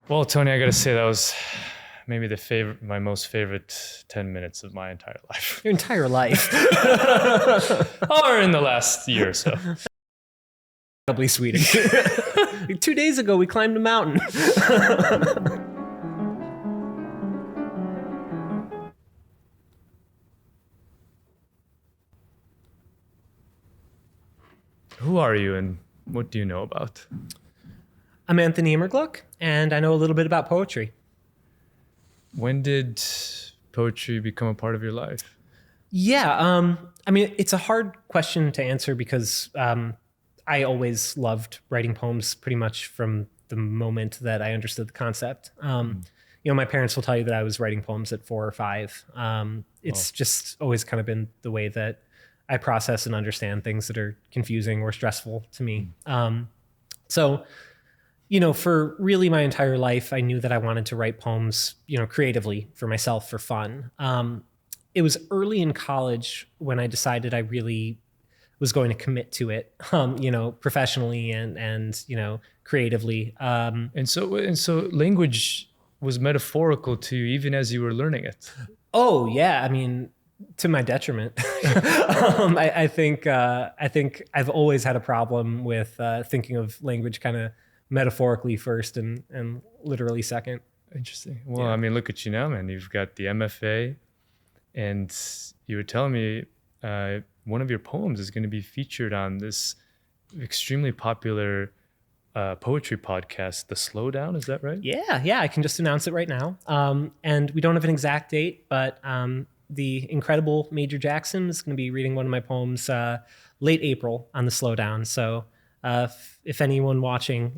Well, Tony, I gotta say that was maybe my most favorite 10 minutes of my entire life. Your entire life. Or in the last year or so. Incredibly sweet. 2 days ago, we climbed a mountain. Who are you and what do you know about? I'm Anthony Immergluck, and I know a little bit about poetry. When did poetry become a part of your life? Yeah, I mean, it's a hard question to answer because I always loved writing poems pretty much from the moment that I understood the concept. You know, my parents will tell you that I was writing poems at 4 or 5. It's just always kind of been the way that I process and understand things that are confusing or stressful to me. So, you know, for really my entire life, I knew that I wanted to write poems, you know, creatively for myself, for fun. It was early in college when I decided I really was going to commit to it, you know, professionally and you know, creatively. And so language was metaphorical to you even as you were learning it. Oh yeah, I mean, to my detriment. I think I've always had a problem with thinking of language kind of metaphorically first and literally second. Interesting. Well, Yeah. I mean, look at you now, man. You've got the MFA, and you were telling me one of your poems is going to be featured on this extremely popular poetry podcast, The Slowdown. Is that right? Yeah, I can just announce it right now. And we don't have an exact date, but the incredible Major Jackson is going to be reading one of my poems late April on The Slowdown. So if anyone watching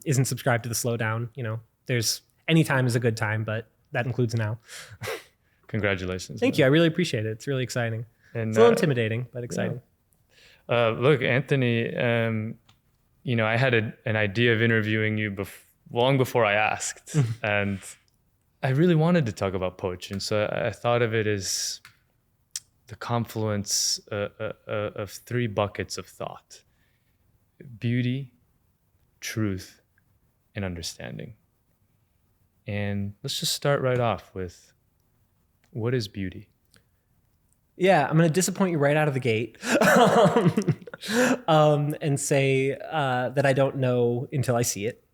isn't subscribed to The Slowdown, you know, there's any time is a good time, but that includes now. Congratulations. Thank you. I really appreciate it. It's really exciting. And, it's a little intimidating, but exciting. Yeah. Look, Anthony, you know, I had an idea of interviewing you long before I asked. And I really wanted to talk about poetry. And so I thought of it as the confluence of 3 buckets of thought: beauty, truth, and understanding. And let's just start right off with, what is beauty? Yeah, I'm going to disappoint you right out of the gate and say that I don't know until I see it,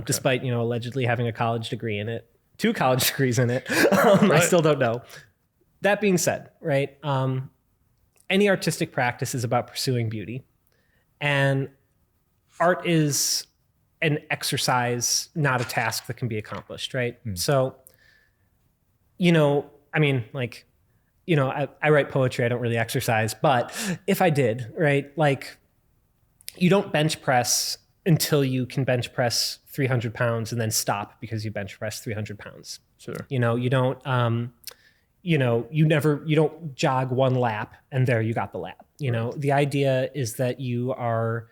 despite, you know, allegedly having a college degree in it, 2 college degrees in it. I still don't know. That being said, right, any artistic practice is about pursuing beauty. And art is an exercise, not a task that can be accomplished, right? So, you know, I mean, like, you know, I write poetry, I don't really exercise, but if I did, right, like, you don't bench press until you can bench press 300 pounds and then stop because you bench press 300 pounds. Sure. You know, you don't, you know, you don't jog 1 lap and there you got the lap. You know, the idea is that you are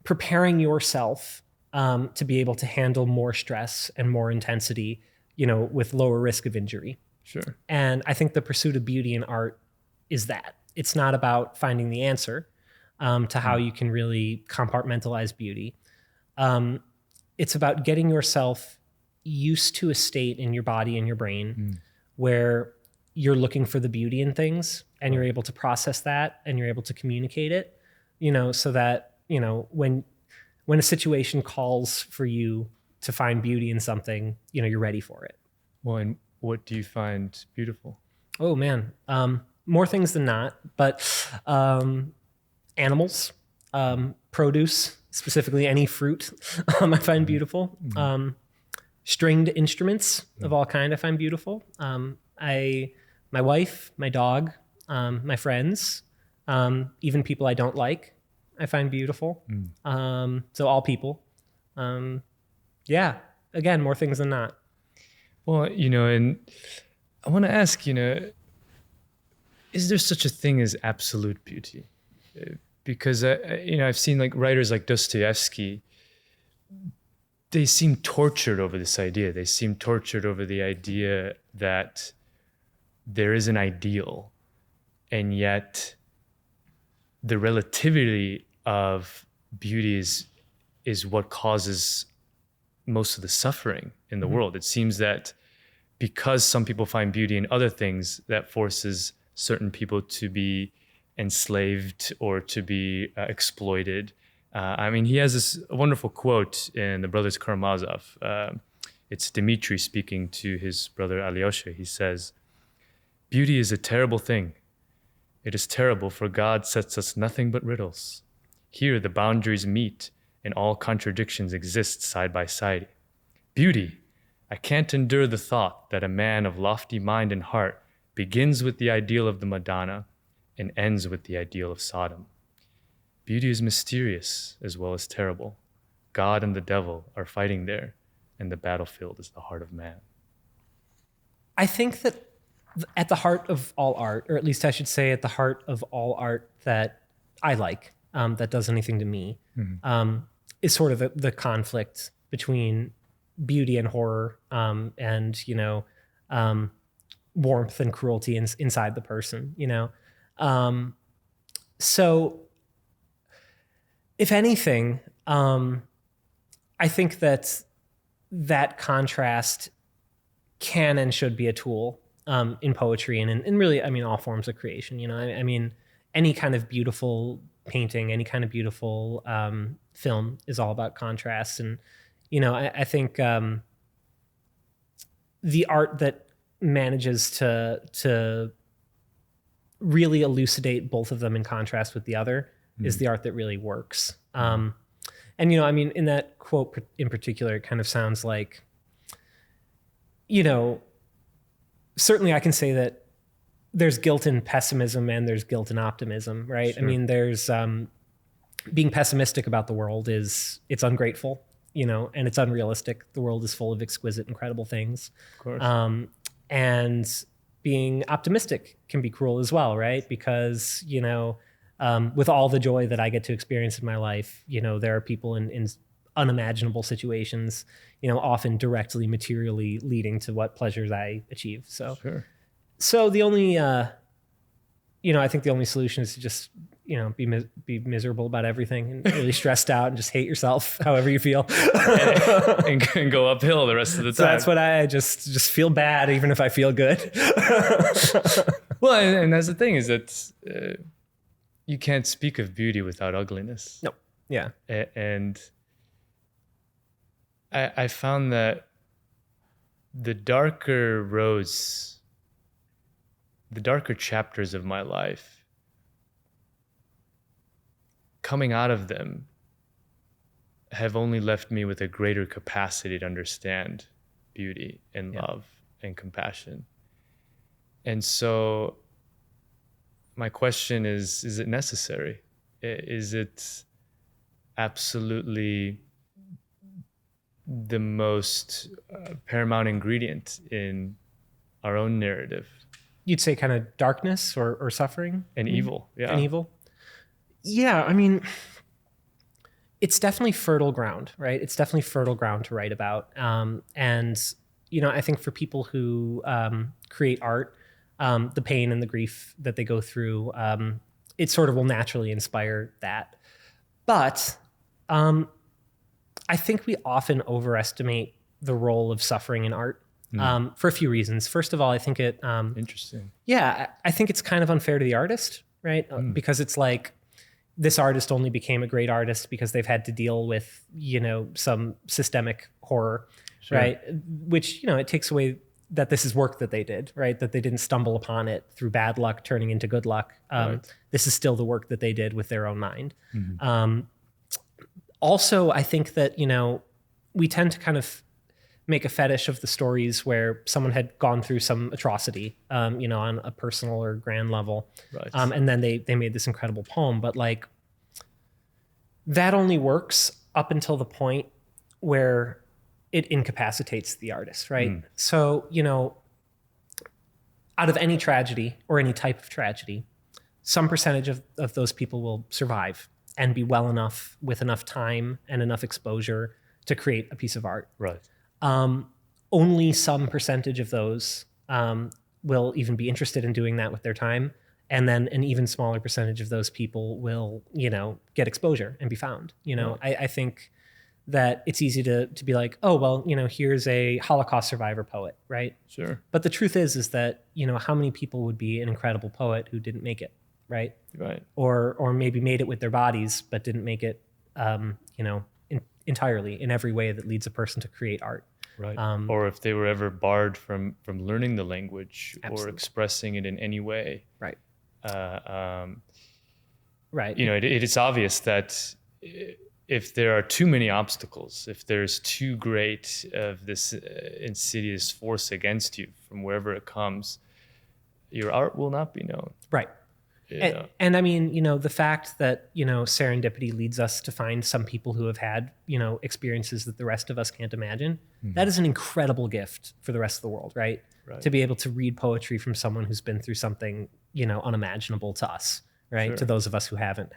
preparing yourself to be able to handle more stress and more intensity, you know, with lower risk of injury. Sure. And I think the pursuit of beauty in art is that. It's not about finding the answer to how you can really compartmentalize beauty. It's about getting yourself used to a state in your body and your brain where you're looking for the beauty in things and you're able to process that and you're able to communicate it, you know, so that, you know, when a situation calls for you to find beauty in something, you know, you're ready for it. Well, and what do you find beautiful? Oh man, more things than not, but animals, produce, specifically any fruit, I find beautiful. Stringed instruments of all kind, I find beautiful. My wife, my dog, my friends, even people I don't like, I find beautiful. So all people. Yeah, again, more things than not. Well, you know, and I want to ask, you know, is there such a thing as absolute beauty? Because, you know, I've seen like writers like Dostoevsky, they seem tortured over this idea. They seem tortured over the idea that there is an ideal, and yet the relativity of beauty is what causes most of the suffering in the world. It seems that because some people find beauty in other things, that forces certain people to be enslaved or to be exploited. I mean, he has this wonderful quote in The Brothers Karamazov. It's Dmitri speaking to his brother Alyosha. He says, "Beauty is a terrible thing. It is terrible, for God sets us nothing but riddles. Here the boundaries meet, and all contradictions exist side by side. Beauty, I can't endure the thought that a man of lofty mind and heart begins with the ideal of the Madonna and ends with the ideal of Sodom. Beauty is mysterious as well as terrible. God and the devil are fighting there, and the battlefield is the heart of man." I think that at the heart of all art, or at least I should say at the heart of all art that I like, that does anything to me, is sort of the conflict between beauty and horror, and warmth and cruelty inside the person. So if anything, I think that contrast can and should be a tool in poetry and in really, I mean, all forms of creation. I mean, any kind of beautiful painting, any kind of beautiful film is all about contrast. And, I think the art that manages to really elucidate both of them in contrast with the other is the art that really works. And, I mean, in that quote in particular, it kind of sounds like, certainly I can say that there's guilt in pessimism and there's guilt in optimism, right? Sure. I mean, there's being pessimistic about the world it's ungrateful, and it's unrealistic. The world is full of exquisite, incredible things. Of course. And being optimistic can be cruel as well, right? Because, with all the joy that I get to experience in my life, there are people in unimaginable situations, often directly materially leading to what pleasures I achieve. So, sure. So the only, I think the only solution is to just, be miserable about everything and really stressed out and just hate yourself however you feel and go uphill the rest of the time. So that's what I just feel bad, even if I feel good. Well, and that's the thing is that you can't speak of beauty without ugliness. No. Yeah. And I found that the darker chapters of my life, coming out of them, have only left me with a greater capacity to understand beauty and love and compassion. And so my question is it necessary? Is it absolutely the most paramount ingredient in our own narrative? You'd say kind of darkness or suffering? And evil, yeah. And evil? Yeah, I mean, it's definitely fertile ground, right? It's definitely fertile ground to write about. And, I think for people who create art, the pain and the grief that they go through, it sort of will naturally inspire that. But I think we often overestimate the role of suffering in art for a few reasons. First of all, I think it... Interesting. Yeah, I think it's kind of unfair to the artist, right? Because it's like this artist only became a great artist because they've had to deal with, some systemic horror, sure. Right? Which, it takes away that this is work that they did, right? That they didn't stumble upon it through bad luck turning into good luck. Right. This is still the work that they did with their own mind. Mm-hmm. Also, I think that, we tend to kind of make a fetish of the stories where someone had gone through some atrocity, on a personal or grand level. Right. And then they made this incredible poem. But like, that only works up until the point where it incapacitates the artist, right? So, out of any tragedy or any type of tragedy, some percentage of those people will survive and be well enough with enough time and enough exposure to create a piece of art. Right. Only some percentage of those will even be interested in doing that with their time. And then an even smaller percentage of those people will, get exposure and be found. Right. I think that it's easy to be like, oh, well, here's a Holocaust survivor poet, right? Sure. But the truth is that, how many people would be an incredible poet who didn't make it, right? Right. Or maybe made it with their bodies, but didn't make it, entirely in every way that leads a person to create art. Right. Or if they were ever barred from learning the language Absolutely. or expressing it in any way. Right. Right. It's obvious that if there are too many obstacles, if there's too great of this insidious force against you from wherever it comes, your art will not be known. Right. And I mean, the fact that, serendipity leads us to find some people who have had, experiences that the rest of us can't imagine. Mm-hmm. That is an incredible gift for the rest of the world, right? To be able to read poetry from someone who's been through something, unimaginable to us, right? Sure. To those of us who haven't,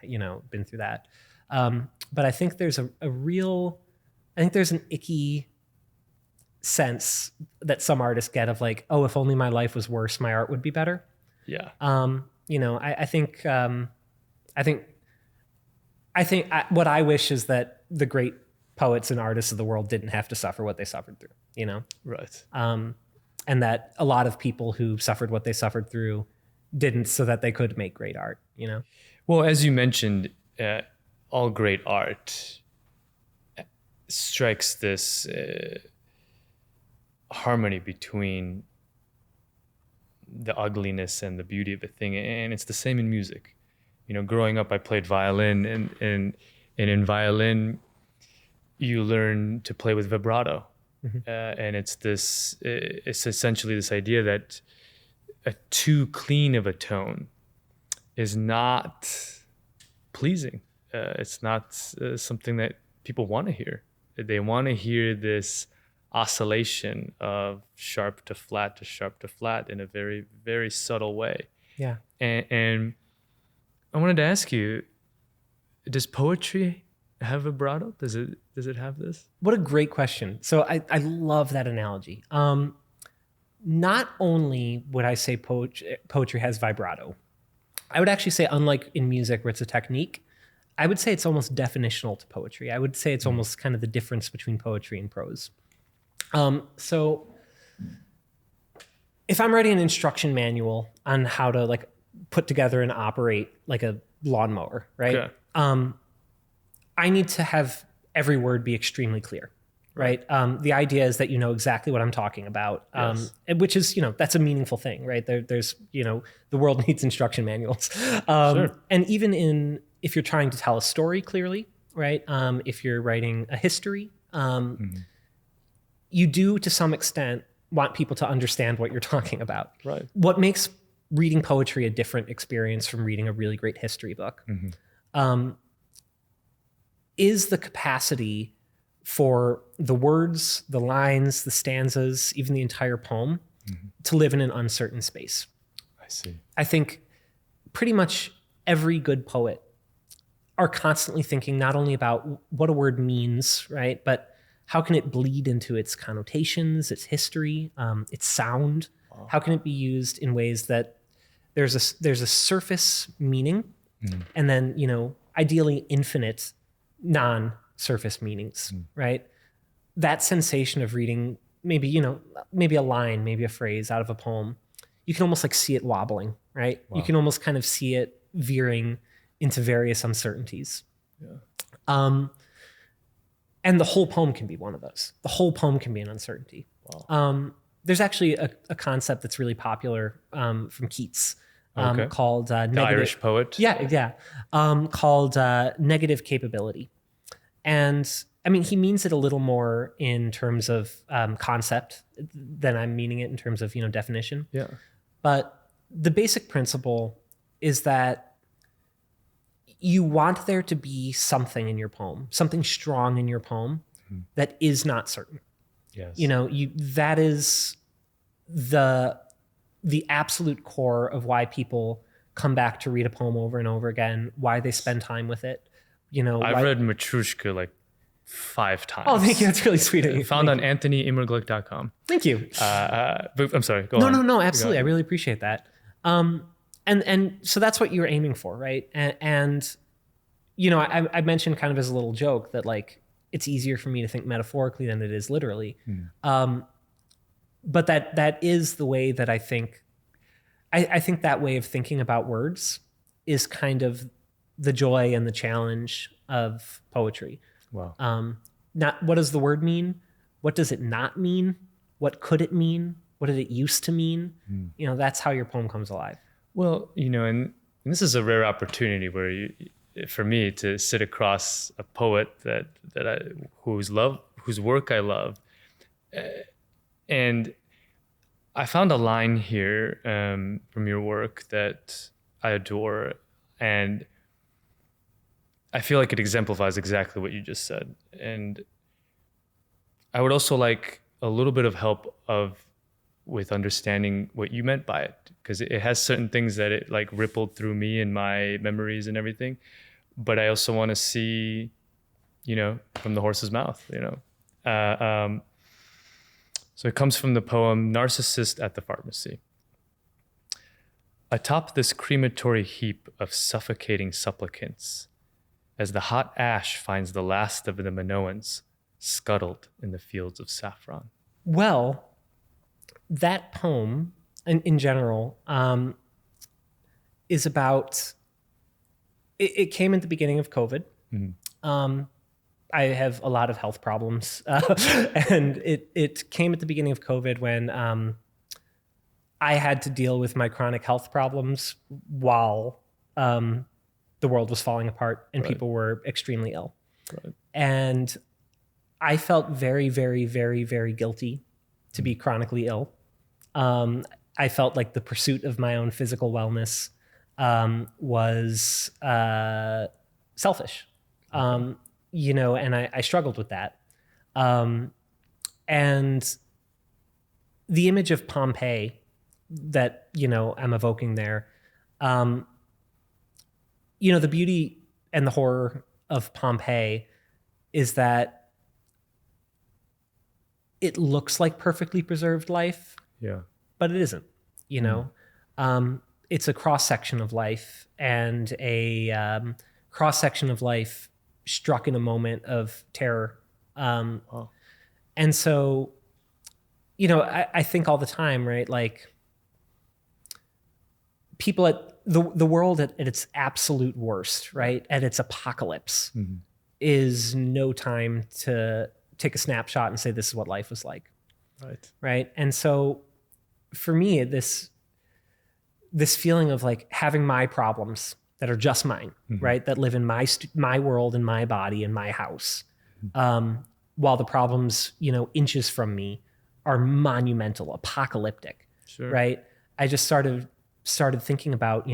been through that. But I think there's an icky sense that some artists get of like, oh, if only my life was worse, my art would be better. Yeah. I think what I wish is that the great poets and artists of the world didn't have to suffer what they suffered through, Right. And that a lot of people who suffered what they suffered through didn't so that they could make great art, Well, as you mentioned, all great art strikes this harmony between the ugliness and the beauty of a thing, and it's the same in music. Growing up, I played violin, and in violin, you learn to play with vibrato, and it's essentially this idea that a too clean of a tone is not pleasing. It's not something that people want to hear. They want to hear this oscillation of sharp to flat in a very, very subtle way. Yeah. And I wanted to ask you, does poetry have vibrato? Does it have this? What a great question. So I love that analogy. Not only would I say poetry has vibrato, I would actually say, unlike in music where it's a technique, I would say it's almost definitional to poetry. I would say it's almost kind of the difference between poetry and prose. So if I'm writing an instruction manual on how to like put together and operate like a lawnmower, right? Okay. I need to have every word be extremely clear, right? The idea is that you know exactly what I'm talking about, yes. Which is, that's a meaningful thing, right? There's, the world needs instruction manuals. Sure. And even if you're trying to tell a story clearly, right? If you're writing a history, you do to some extent want people to understand what you're talking about. Right. What makes reading poetry a different experience from reading a really great history book is the capacity for the words, the lines, the stanzas, even the entire poem to live in an uncertain space. I see. I think pretty much every good poet are constantly thinking not only about what a word means, right, but how can it bleed into its connotations, its history, its sound? Wow. How can it be used in ways that there's a surface meaning and then, ideally infinite non-surface meanings, right? That sensation of reading maybe a line, maybe a phrase out of a poem, you can almost like see it wobbling, right? Wow. You can almost kind of see it veering into various uncertainties. Yeah. And the whole poem can be one of those. The whole poem can be an uncertainty. Wow. There's actually a concept that's really popular from Keats called negative. The Irish poet. Yeah. Called negative capability. And I mean, he means it a little more in terms of concept than I'm meaning it in terms of, definition. Yeah. But the basic principle is that you want there to be something in your poem, something strong in your poem that is not certain. Yes. That is the absolute core of why people come back to read a poem over and over again, why they spend time with it. I've read Matrushka like 5 times. Oh, thank you. That's really sweet of you. Found on AnthonyImmerglick.com. Thank you. But I'm sorry. Go on. No, absolutely. I really appreciate that. And so that's what you're aiming for, right? And I mentioned kind of as a little joke that like, it's easier for me to think metaphorically than it is literally. But that is the way that I think. I think that way of thinking about words is kind of the joy and the challenge of poetry. Wow. Not what does the word mean? What does it not mean? What could it mean? What did it used to mean? That's how your poem comes alive. Well, and this is a rare opportunity where for me to sit across a poet whose work I love, and I found a line here from your work that I adore, and I feel like it exemplifies exactly what you just said. And I would also like a little bit of help with understanding what you meant by it, because it has certain things that it like rippled through me and my memories and everything. But I also want to see, from the horse's mouth, So it comes from the poem Narcissist at the Pharmacy. Atop this crematory heap of suffocating supplicants, as the hot ash finds the last of the Minoans scuttled in the fields of saffron. Well, that poem, in general, is about. It came at the beginning of COVID. I have a lot of health problems, and it came at the beginning of COVID when I had to deal with my chronic health problems while the world was falling apart and people were extremely ill. Right. And I felt very, very, very, very guilty to be chronically ill. I felt like the pursuit of my own physical wellness was selfish, and I struggled with that. And the image of Pompeii that, I'm evoking there, the beauty and the horror of Pompeii is that it looks like perfectly preserved life, but it isn't, it's a cross-section of life, and a cross-section of life struck in a moment of terror. And so, I think all the time, right? Like people at the world at its absolute worst, right? At its apocalypse is no time to take a snapshot and say, this is what life was like. Right. And so for me, this feeling of like having my problems that are just mine, right? That live in my world and my body and my house. While the problems, inches from me are monumental, apocalyptic, right? I just started thinking about,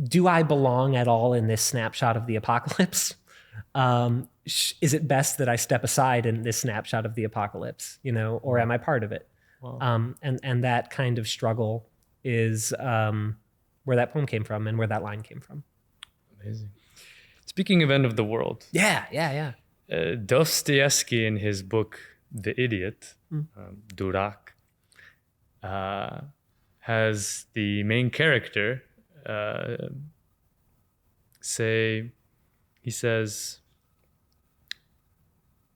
do I belong at all in this snapshot of the apocalypse? Is it best that I step aside in this snapshot of the apocalypse, or am I part of it? Wow. And that kind of struggle is where that poem came from and where that line came from. Amazing. Speaking of end of the world. Yeah. Dostoevsky, in his book The Idiot, Durak, has the main character he says,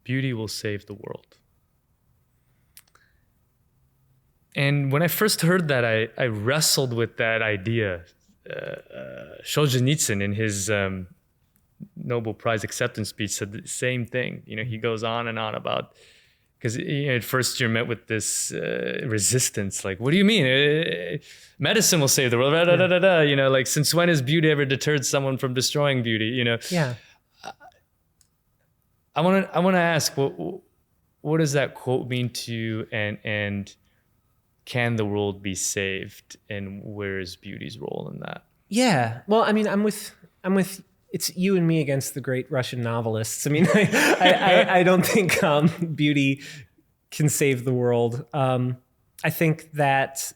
beauty will save the world. And when I first heard that, I wrestled with that idea. Solzhenitsyn, in his Nobel Prize acceptance speech, said the same thing. He goes on and on about, because at first you're met with this resistance, like, what do you mean? Medicine will save the world, like, since when has beauty ever deterred someone from destroying beauty? Yeah. I want to ask, what does that quote mean to you, and can the world be saved, and where is beauty's role in that? Yeah. Well, I mean, I'm with it's you and me against the great Russian novelists. I mean, I don't think beauty can save the world. I think that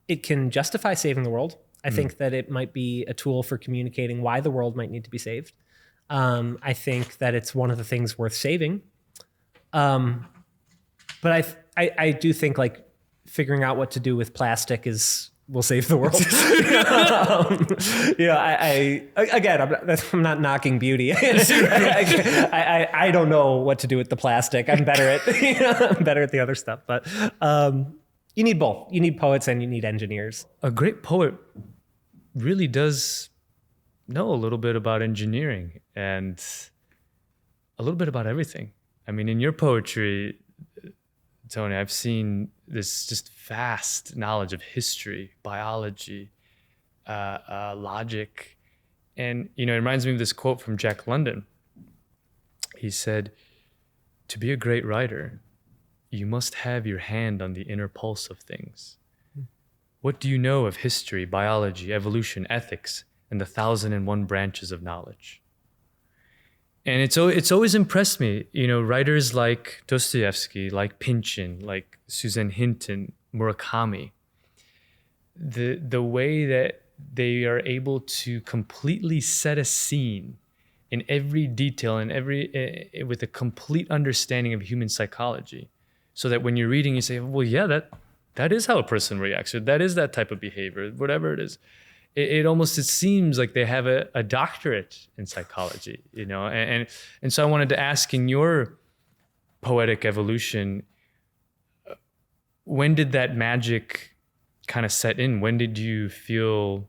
it can justify saving the world. I think that it might be a tool for communicating why the world might need to be saved. I think that it's one of the things worth saving. But I do think, like, figuring out what to do with plastic is will save the world. I'm not knocking beauty. I don't know what to do with the plastic. I'm better at I'm better at the other stuff. But you need both. You need poets and you need engineers. A great poet really does know a little bit about engineering and a little bit about everything. I mean, in your poetry, Tony, I've seen this just vast knowledge of history, biology, logic. And, it reminds me of this quote from Jack London. He said, "To be a great writer, you must have your hand on the inner pulse of things. What do you know of history, biology, evolution, ethics, and the 1,001 branches of knowledge?" And it's always impressed me, writers like Dostoevsky, like Pynchon, like Susan Hinton, Murakami, the way that they are able to completely set a scene in every detail and with a complete understanding of human psychology, so that when you're reading, you say, well, yeah, that is how a person reacts, or that is that type of behavior, whatever it is. It seems like they have a doctorate in psychology, and so I wanted to ask, in your poetic evolution, when did that magic kind of set in? When did you feel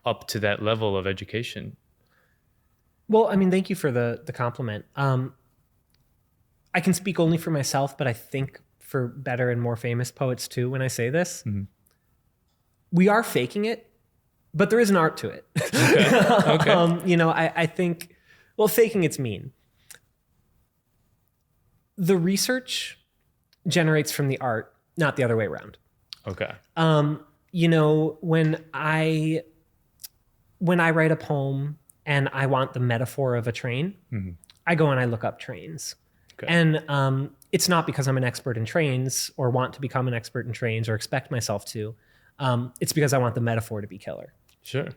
up to that level of education? Well, I mean, thank you for the compliment. I can speak only for myself, but I think for better and more famous poets too, when I say this. Mm-hmm. We are faking it, but there is an art to it. Okay. I think, faking it's mean. The research generates from the art, not the other way around. Okay. When I write a poem and I want the metaphor of a train, mm-hmm. I go and I look up trains. Okay. And it's not because I'm an expert in trains or want to become an expert in trains or expect myself to. It's because I want the metaphor to be killer. Sure.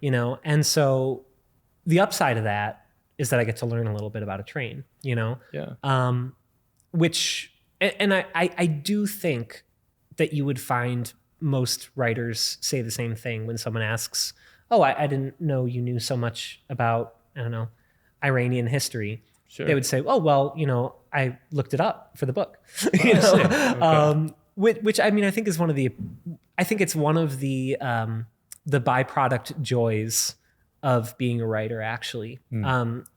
And so the upside of that is that I get to learn a little bit about a train, Yeah. I do think that you would find most writers say the same thing when someone asks, oh, I didn't know you knew so much about, Iranian history. Sure. They would say, oh, well, I looked it up for the book. Okay. Which I mean, I think is one of the byproduct joys of being a writer, actually,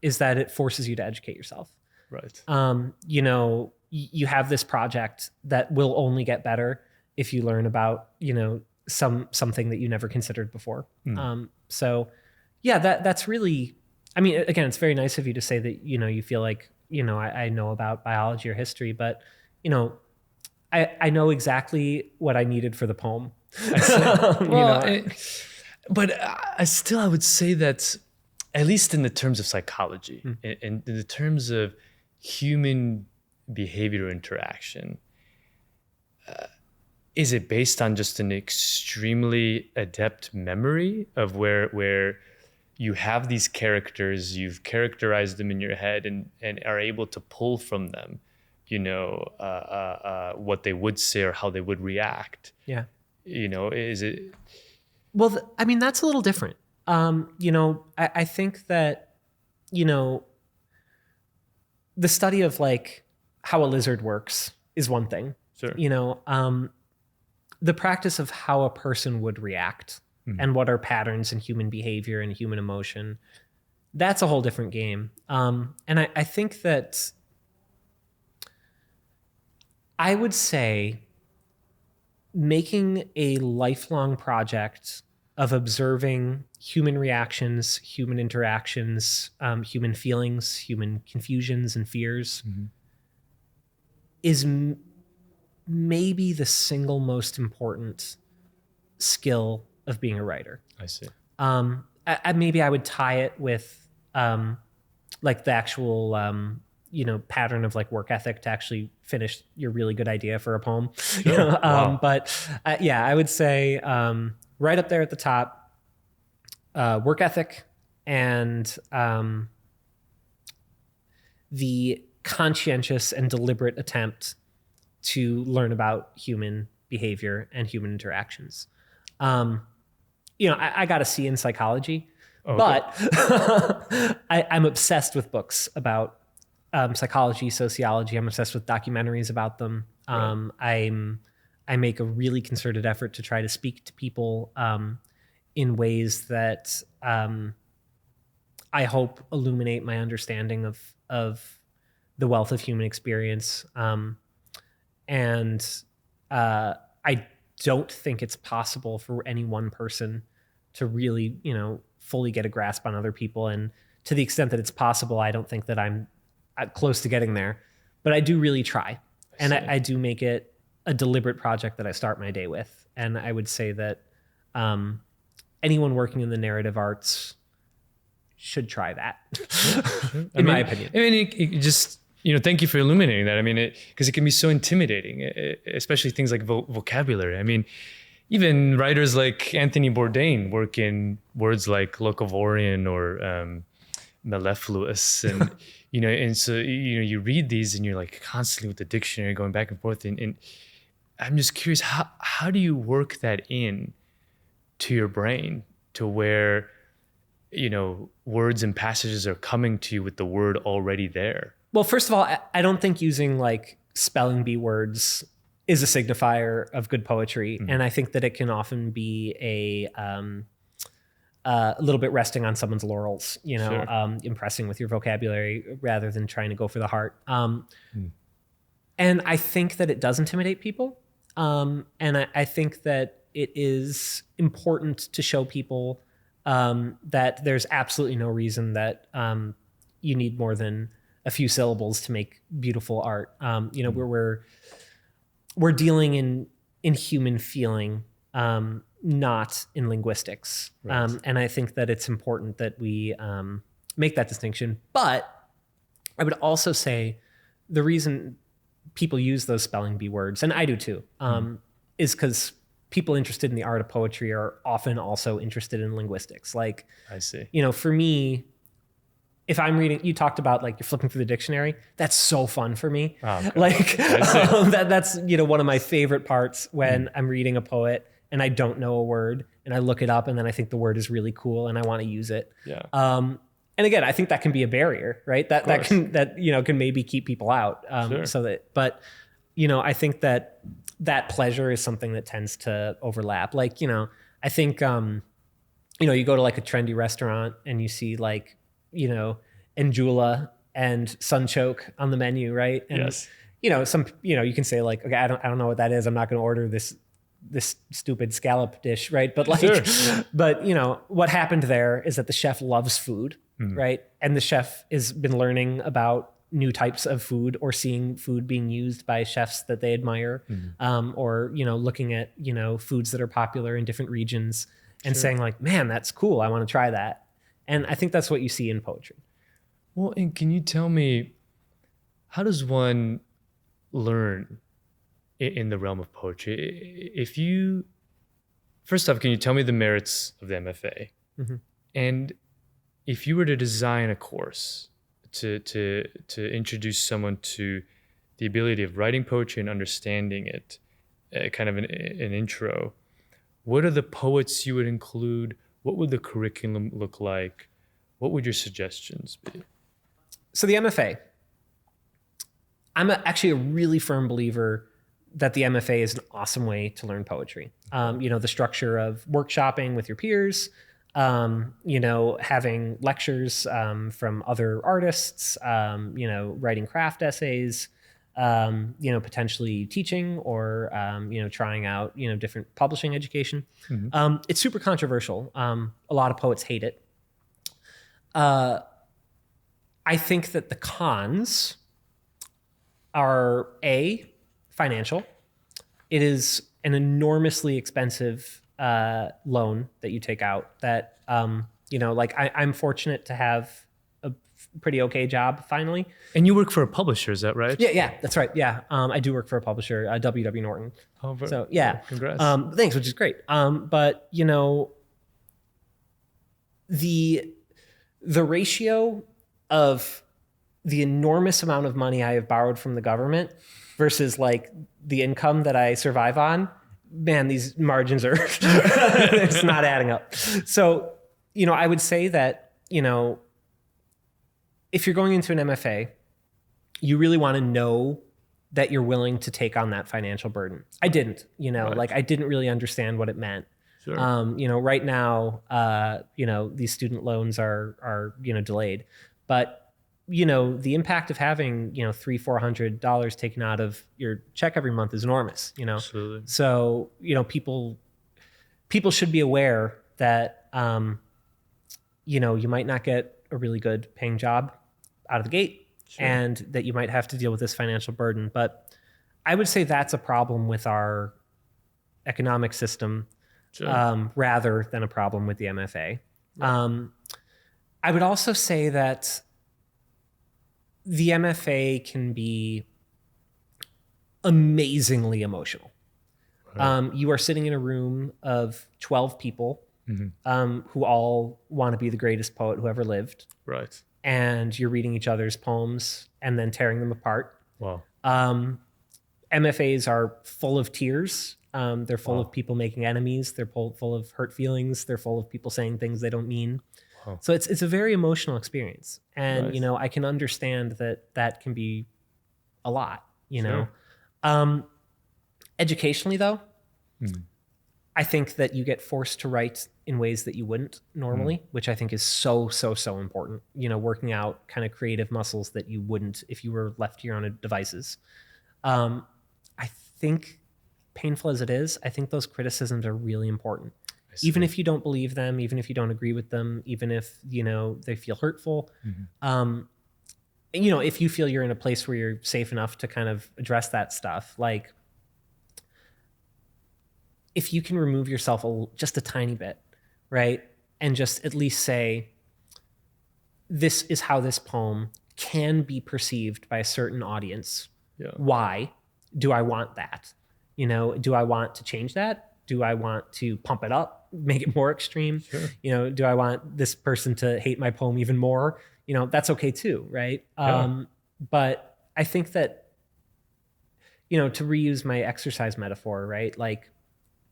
is that it forces you to educate yourself. Right. You have this project that will only get better if you learn about, something that you never considered before. So yeah, that's really, I mean, again, it's very nice of you to say that, you feel like, I know about biology or history, but, I know exactly what I needed for the poem. But I would say that, at least in the terms of psychology, in the terms of human behavior interaction, is it based on just an extremely adept memory of where you have these characters, you've characterized them in your head and are able to pull from them, what they would say or how they would react? Yeah. Is it? Well, I mean, that's a little different. I think that, the study of like how a lizard works is one thing. Sure. The practice of how a person would react and what are patterns in human behavior and human emotion, that's a whole different game. And I think that I would say making a lifelong project of observing human reactions, human interactions, human feelings, human confusions and fears is maybe the single most important skill of being a writer. I see. Maybe I would tie it with like the actual pattern of like work ethic to actually finish your really good idea for a poem. Sure. Wow. But I would say right up there at the top, work ethic and the conscientious and deliberate attempt to learn about human behavior and human interactions. I got a C in psychology, but I'm obsessed with books about psychology, sociology. I'm obsessed with documentaries about them. I make a really concerted effort to try to speak to people in ways that I hope illuminate my understanding of the wealth of human experience. I don't think it's possible for any one person to really, fully get a grasp on other people. And to the extent that it's possible, I don't think that I'm close to getting there, but I do really try. And I do make it a deliberate project that I start my day with. And I would say that anyone working in the narrative arts should try that, in my opinion. I mean, it just, thank you for illuminating that. I mean, because it can be so intimidating, especially things like vocabulary. I mean, even writers like Anthony Bourdain work in words like locavorian or mellifluous, and and so you read these and you're like constantly with the dictionary going back and forth. And I'm just curious, how do you work that in to your brain to where words and passages are coming to you with the word already there? Well, first of all, I don't think using like spelling bee words is a signifier of good poetry. Mm-hmm. And I think that it can often be a little bit resting on someone's laurels, sure. Impressing with your vocabulary rather than trying to go for the heart. And I think that it does intimidate people. And I think that it is important to show people that there's absolutely no reason that you need more than a few syllables to make beautiful art. We're dealing in human feeling, not in linguistics. Right. And I think that it's important that we make that distinction. But I would also say the reason people use those spelling bee words, and I do too, is because people interested in the art of poetry are often also interested in linguistics. Like, I see. For me, if I'm reading, you talked about like you're flipping through the dictionary. That's so fun for me. Oh, okay. Like that's one of my favorite parts when I'm reading a poet and I don't know a word and I look it up and then I think the word is really cool and I want to use it. Yeah. And again, I think that can be a barrier, right? That can maybe keep people out. Sure. I think that pleasure is something that tends to overlap. Like, I think, you go to like a trendy restaurant and you see like, Njula and sunchoke on the menu, right? And, yes. You can say like, okay, I don't know what that is. I'm not going to order this stupid scallop dish, right? But like, sure. But what happened there is that the chef loves food, right? And the chef has been learning about new types of food or seeing food being used by chefs that they admire, or looking at foods that are popular in different regions and saying like, man, that's cool. I want to try that. And I think that's what you see in poetry. Well, and can you tell me, how does one learn in the realm of poetry? First off, can you tell me the merits of the MFA? Mm-hmm. And if you were to design a course to introduce someone to the ability of writing poetry and understanding it, kind of an intro, what are the poets you would include? What would the curriculum look like? What would your suggestions be? So the MFA, I'm actually a really firm believer that the MFA is an awesome way to learn poetry. The structure of workshopping with your peers, having lectures from other artists, writing craft essays, potentially teaching or, trying out, different publishing education. Mm-hmm. It's super controversial. A lot of poets hate it. I think that the cons are financial. It is an enormously expensive loan that you take out that, I'm fortunate to have a pretty okay job finally. And you work for a publisher, is that right? Yeah, that's right. Yeah. I do work for a publisher, W.W. Norton. Oh, so yeah. Congrats. Thanks, which is great. But the ratio of the enormous amount of money I have borrowed from the government versus like the income that I survive on man, these margins are, it's not adding up. So, I would say that, if you're going into an MFA, you really want to know that you're willing to take on that financial burden. I didn't, Right. I didn't really understand what it meant. Sure. Right now, these student loans are delayed, but the impact of having $300-400 taken out of your check every month is enormous. Absolutely. So people should be aware that you might not get a really good paying job out of the gate, Sure. and that you might have to deal with this financial burden. But I would say that's a problem with our economic system, Sure. rather than a problem with the MFA. I would also say that the MFA can be amazingly emotional. Right. You are sitting in a room of 12 people Mm-hmm. who all want to be the greatest poet who ever lived, Right. and you're reading each other's poems and then tearing them apart. Wow. MFAs are full of tears. They're full Wow. of people making enemies. They're full of hurt feelings. They're full of people saying things they don't mean. Wow. So it's a very emotional experience. And, Nice. I can understand that can be a lot, Sure. Educationally, though, Mhm. I think that you get forced to write in ways that you wouldn't normally, which I think is so, so, so important. Working out kind of creative muscles that you wouldn't if you were left to your own devices. I think, painful as it is, I think those criticisms are really important. I see. Even if you don't believe them, even if you don't agree with them, even if, they feel hurtful. Mhm. If you feel you're in a place where you're safe enough to kind of address that stuff, like, if you can remove yourself just a tiny bit, right? And just at least say, this is how this poem can be perceived by a certain audience. Yeah. Why do I want that? Do I want to change that? Do I want to pump it up, make it more extreme? Sure. Do I want this person to hate my poem even more? That's okay too, right? Yeah. But I think that, to reuse my exercise metaphor, right? Like,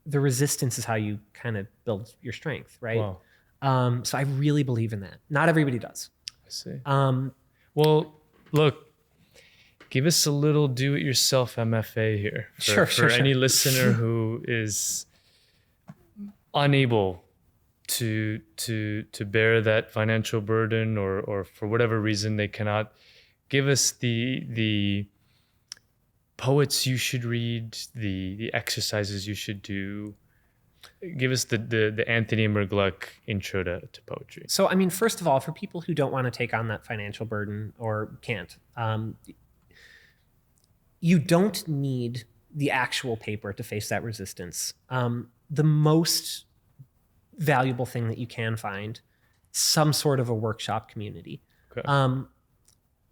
the resistance is how you kind of build your strength, right? Wow. So I really believe in that. Not everybody does. I see. Um, Well, look, give us a little do-it-yourself MFA here for any listener who is unable to bear that financial burden, or for whatever reason they cannot. Give us the poets you should read, the exercises you should do. Give us the Anthony McGluck intro to poetry. So, I mean, first of all, for people who don't want to take on that financial burden or can't, you don't need the actual paper to face that resistance. The most valuable thing that you can find, some sort of a workshop community. Okay.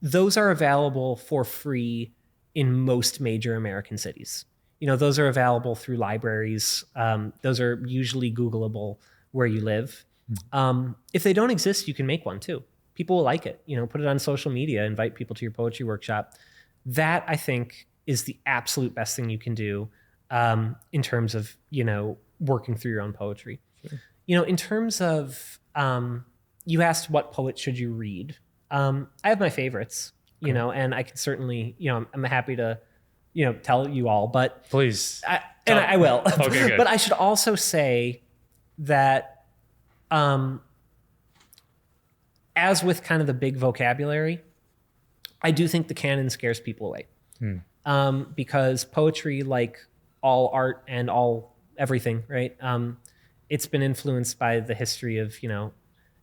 Those are available for free in most major American cities. Those are available through libraries. Those are usually Googleable where you live. If they don't exist, you can make one too. People will like it. Put it on social media, invite people to your poetry workshop. That, I think, is the absolute best thing you can do in terms of, working through your own poetry. Sure. In terms of, you asked what poet should you read. I have my favorites, and I can certainly, I'm happy to, tell you all, but Please. I will. Okay, good. But I should also say that, as with kind of the big vocabulary, I do think the canon scares people away. Because poetry, like all art and all everything, right? It's been influenced by the history of,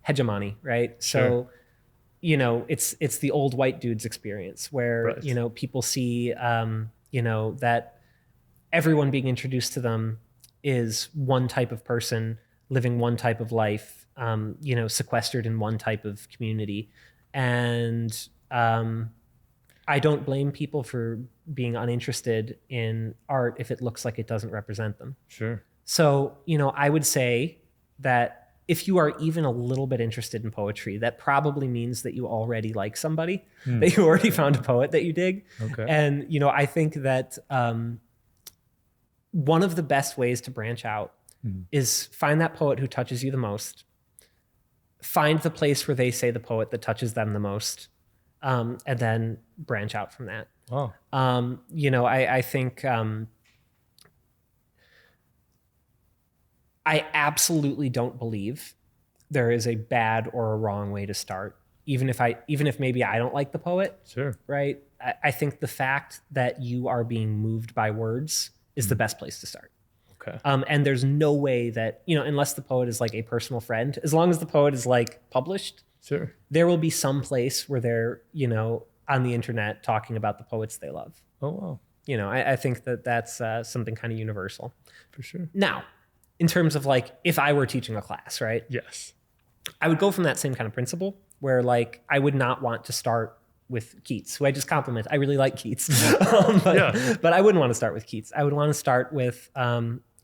hegemony, right? Sure. So, it's the old white dude's experience where, Right. people see, that everyone being introduced to them is one type of person living one type of life, sequestered in one type of community. And I don't blame people for being uninterested in art if it looks like it doesn't represent them. Sure. So, I would say that if you are even a little bit interested in poetry, that probably means that you already like somebody, that you already found a poet that you dig. Okay. And, I think that one of the best ways to branch out is find that poet who touches you the most, find the place where they say the poet that touches them the most, and then branch out from that. Wow. I think I absolutely don't believe there is a bad or a wrong way to start. Even if maybe I don't like the poet, Sure. right? I think the fact that you are being moved by words is the best place to start. Okay. And there's no way that, unless the poet is like a personal friend, as long as the poet is like published, Sure. there will be some place where they're, on the internet talking about the poets they love. Oh, wow. I think that that's something kind of universal. For sure. Now, in terms of like, if I were teaching a class, right? Yes. I would go from that same kind of principle where like, I would not want to start with Keats, who I just compliment. I really like Keats. But I wouldn't want to start with Keats. I would want to start with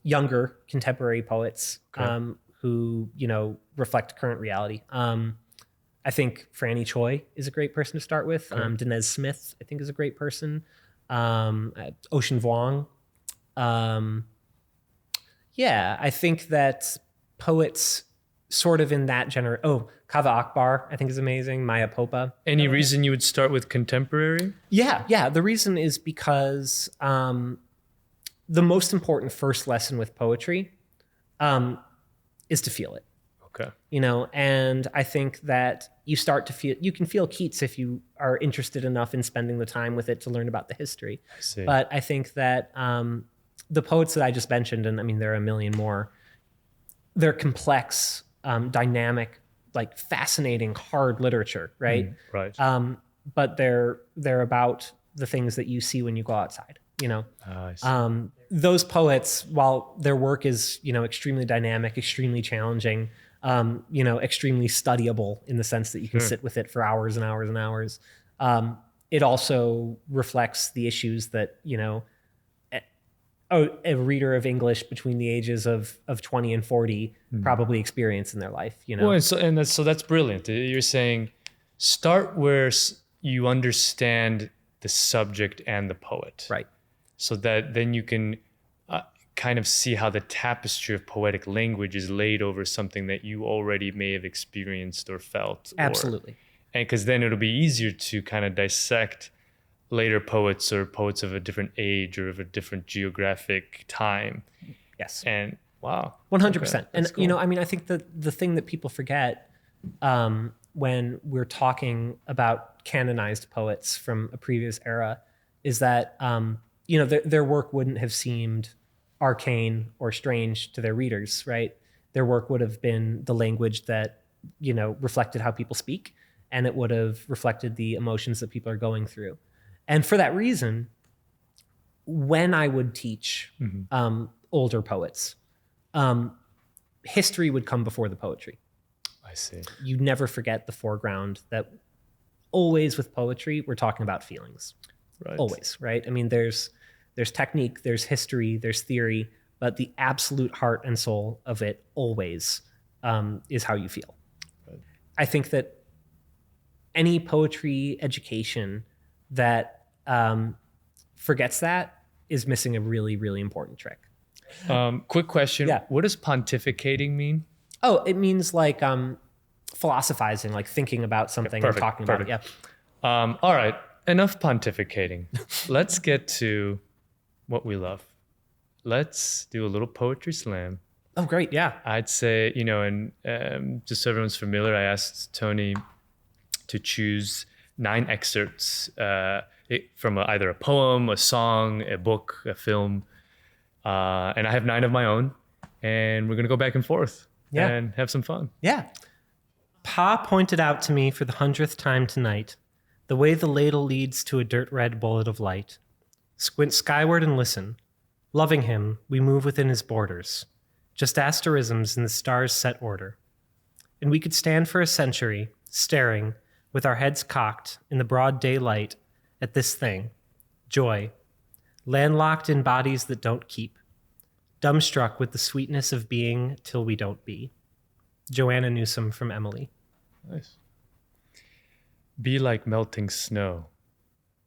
younger contemporary poets who, reflect current reality. I think Franny Choi is a great person to start with. Danez Smith, I think, is a great person. Ocean Vuong. I think that poets sort of in that genre. Oh, Kava Akbar, I think, is amazing. Maya Popa. Any reason you would start with contemporary? Yeah. The reason is because the most important first lesson with poetry is to feel it. Okay. And I think that you can feel Keats if you are interested enough in spending the time with it to learn about the history. I see. But I think that the poets that I just mentioned, and I mean, there are a million more, they're complex, dynamic, like fascinating, hard literature, right? Right. But they're about the things that you see when you go outside, I see. Those poets, while their work is, extremely dynamic, extremely challenging, extremely studyable in the sense that you can sit with it for hours and hours and hours. It also reflects the issues that, a reader of English between the ages of 20 and 40 probably experience in their life, Well, so that's brilliant. You're saying start where you understand the subject and the poet. Right. So that then you can kind of see how the tapestry of poetic language is laid over something that you already may have experienced or felt. Absolutely. And because then it'll be easier to kind of dissect later poets or poets of a different age or of a different geographic time. Yes. And wow. 100%. Okay, and, cool. I think that the thing that people forget when we're talking about canonized poets from a previous era is that, their work wouldn't have seemed arcane or strange to their readers, right? Their work would have been the language that, reflected how people speak, and it would have reflected the emotions that people are going through. And for that reason, when I would teach older poets, history would come before the poetry. I see. You never forget the foreground that always with poetry, we're talking about feelings. Right. Always, right? I mean, there's technique, there's history, there's theory, but the absolute heart and soul of it always is how you feel. Right. I think that any poetry education that forgets that is missing a really, really important trick. Quick question. Yeah. What does pontificating mean? Oh, it means like philosophizing, like thinking about something and talking about it. Yeah. All right. Enough pontificating. Let's get to what we love. Let's do a little poetry slam. Oh, great. Yeah. I'd say, and just so everyone's familiar, I asked Tony to choose 9 excerpts from either a poem, a song, a book, a film. And I have 9 of my own. And we're going to go back and forth and have some fun. Yeah. Pa pointed out to me for the 100th time tonight the way the ladle leads to a dirt red bullet of light. Squint skyward and listen. Loving him, we move within his borders, just asterisms in the stars' set order. And we could stand for a century, staring, with our heads cocked in the broad daylight at this thing, joy, landlocked in bodies that don't keep, dumbstruck with the sweetness of being till we don't be. Joanna Newsom from Emily. Nice. Be like melting snow.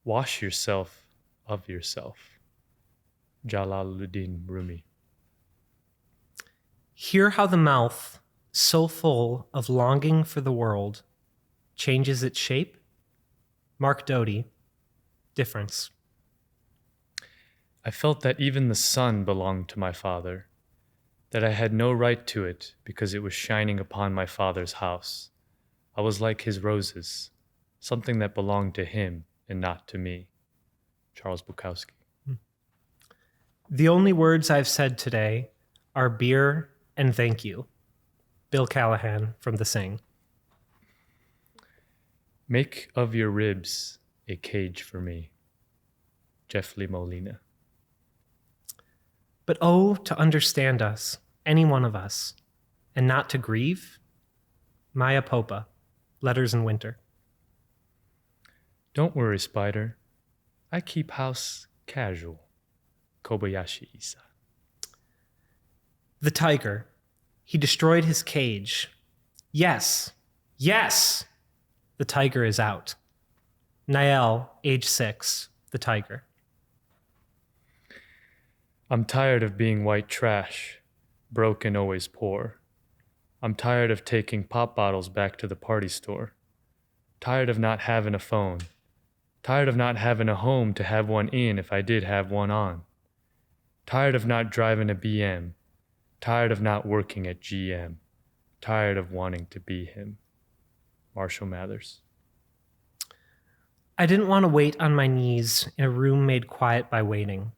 Wash yourself of yourself. Jalaluddin Rumi. Hear how the mouth, so full of longing for the world, changes its shape? Mark Doty, Difference. I felt that even the sun belonged to my father, that I had no right to it because it was shining upon my father's house. I was like his roses, something that belonged to him and not to me. Charles Bukowski. The only words I've said today are beer and thank you. Bill Callahan from The Sing. Make of your ribs a cage for me. Jeff Lee Molina. But oh, to understand us, any one of us, and not to grieve? Maya Popa, Letters in Winter. Don't worry, Spider. I keep house casual. Kobayashi Isa. The tiger. He destroyed his cage. Yes, yes! The tiger is out. Nael, age 6, The Tiger. I'm tired of being white trash, broke and always poor. I'm tired of taking pop bottles back to the party store. Tired of not having a phone. Tired of not having a home to have one in if I did have one on. Tired of not driving a BM. Tired of not working at GM. Tired of wanting to be him. Marshall Mathers. I didn't want to wait on my knees in a room made quiet by waiting.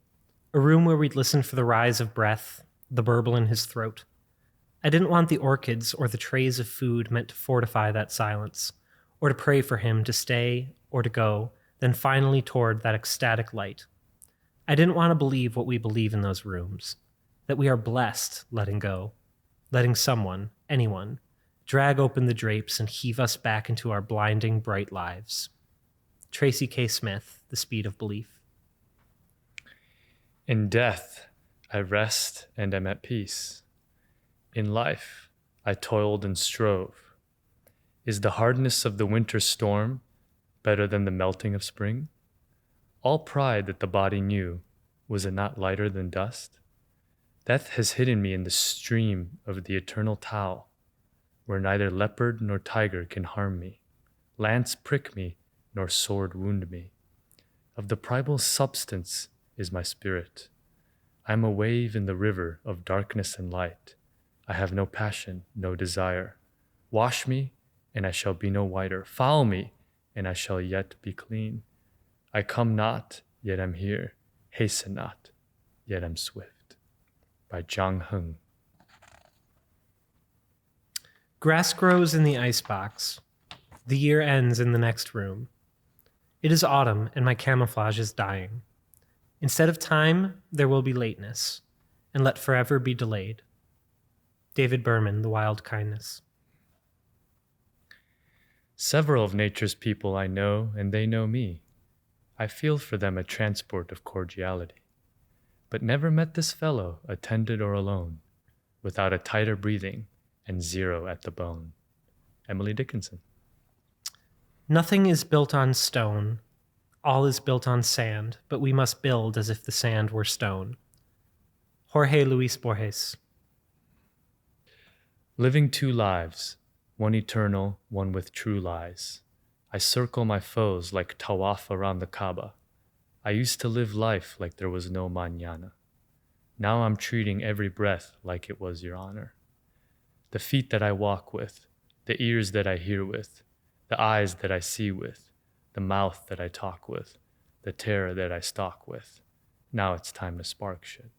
A room where we'd listen for the rise of breath, the burble in his throat. I didn't want the orchids or the trays of food meant to fortify that silence, or to pray for him to stay or to go, then finally toward that ecstatic light. I didn't want to believe what we believe in those rooms, that we are blessed letting go, letting someone, anyone, drag open the drapes and heave us back into our blinding bright lives. Tracy K. Smith, The Speed of Belief. In death, I rest and am at peace. In life, I toiled and strove. Is the hardness of the winter storm better than the melting of spring? All pride that the body knew, was it not lighter than dust? Death has hidden me in the stream of the eternal Tao, where neither leopard nor tiger can harm me, lance prick me, nor sword wound me. Of the primal substance is my spirit. I am a wave in the river of darkness and light. I have no passion, no desire. Wash me, and I shall be no whiter. Foul me, and I shall yet be clean. I come not, yet am here. Hasten not, yet am swift. By Zhang Heng. Grass grows in the icebox. The year ends in the next room. It is autumn, and my camouflage is dying. Instead of time, there will be lateness, and let forever be delayed. David Berman, The Wild Kindness. Several of nature's people I know, and they know me. I feel for them a transport of cordiality, but never met this fellow, attended or alone, without a tighter breathing and zero at the bone. Emily Dickinson. Nothing is built on stone. All is built on sand, but we must build as if the sand were stone. Jorge Luis Borges. Living two lives, one eternal, one with true lies. I circle my foes like tawaf around the Kaaba. I used to live life like there was no mañana. Now I'm treating every breath like it was your honor. The feet that I walk with, the ears that I hear with, the eyes that I see with, the mouth that I talk with, the terror that I stalk with. Now it's time to spark shit.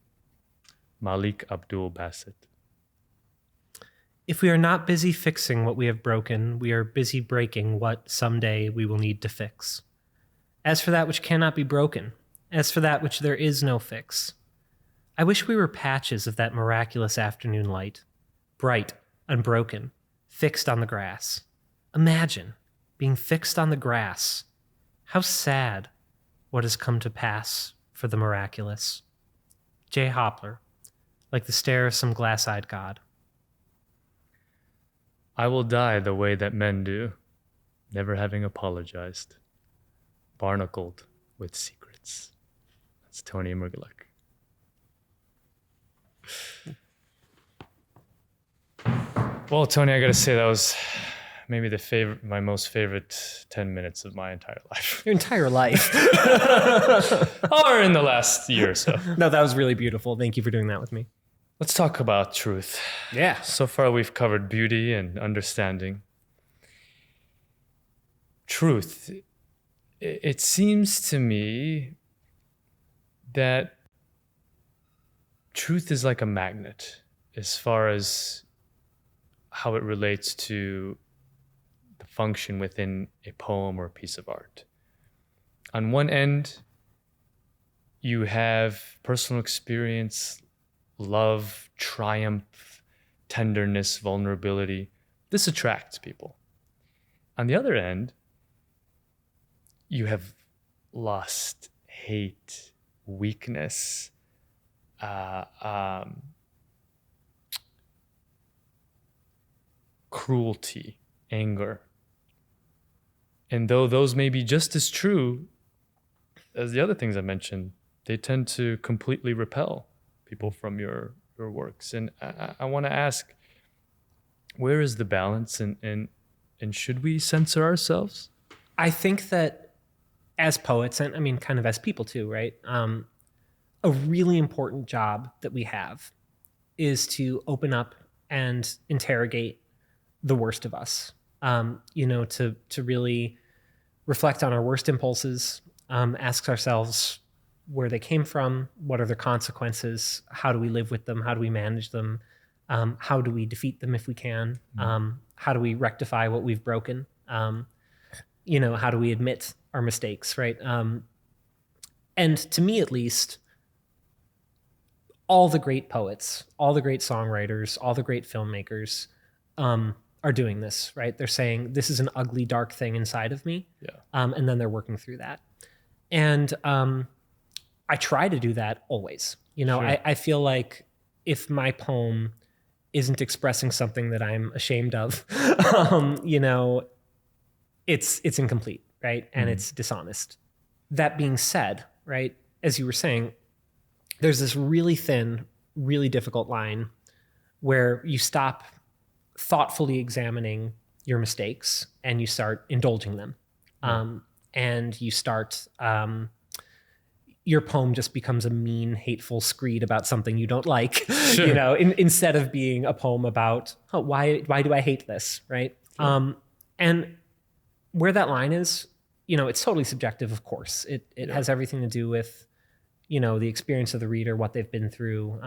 Malik Abdul Basit. If we are not busy fixing what we have broken, we are busy breaking what someday we will need to fix. As for that which cannot be broken, as for that which there is no fix, I wish we were patches of that miraculous afternoon light, bright, unbroken, fixed on the grass. Imagine being fixed on the grass. How sad what has come to pass for the miraculous. J. Hopler, like the stare of some glass-eyed god. I will die the way that men do, never having apologized. Barnacled with secrets. That's Tony Mergeluk. Well, Tony, I gotta say that was maybe my most favorite 10 minutes of my entire life. Your entire life. Or in the last year or so. No, that was really beautiful. Thank you for doing that with me. Let's talk about truth. Yeah. So far, we've covered beauty and understanding. Truth. It seems to me that truth is like a magnet as far as how it relates to the function within a poem or a piece of art. On one end, you have personal experience, love, triumph, tenderness, vulnerability. This attracts people. On the other end, you have lust, hate, weakness, cruelty, anger. And though those may be just as true as the other things I mentioned, they tend to completely repel people from your works. And I want to ask, where is the balance, and should we censor ourselves? I think that as poets, and I mean, kind of as people too, right? A really important job that we have is to open up and interrogate the worst of us. To really reflect on our worst impulses, ask ourselves where they came from, what are their consequences, how do we live with them, how do we manage them, how do we defeat them if we can, how do we rectify what we've broken, how do we admit our mistakes, right? And to me, at least, all the great poets, all the great songwriters, all the great filmmakers are doing this, right? They're saying, this is an ugly, dark thing inside of me. Yeah. And then they're working through that. And I try to do that always. Sure. I feel like if my poem isn't expressing something that I'm ashamed of, it's incomplete, right? And it's dishonest. That being said, right, as you were saying, there's this really thin, really difficult line where you stop thoughtfully examining your mistakes and you start indulging them. And you start, your poem just becomes a mean, hateful screed about something you don't like, sure. Instead of being a poem about, why do I hate this, right? Sure. And where that line is, it's totally subjective, of course. It has everything to do with, the experience of the reader, what they've been through,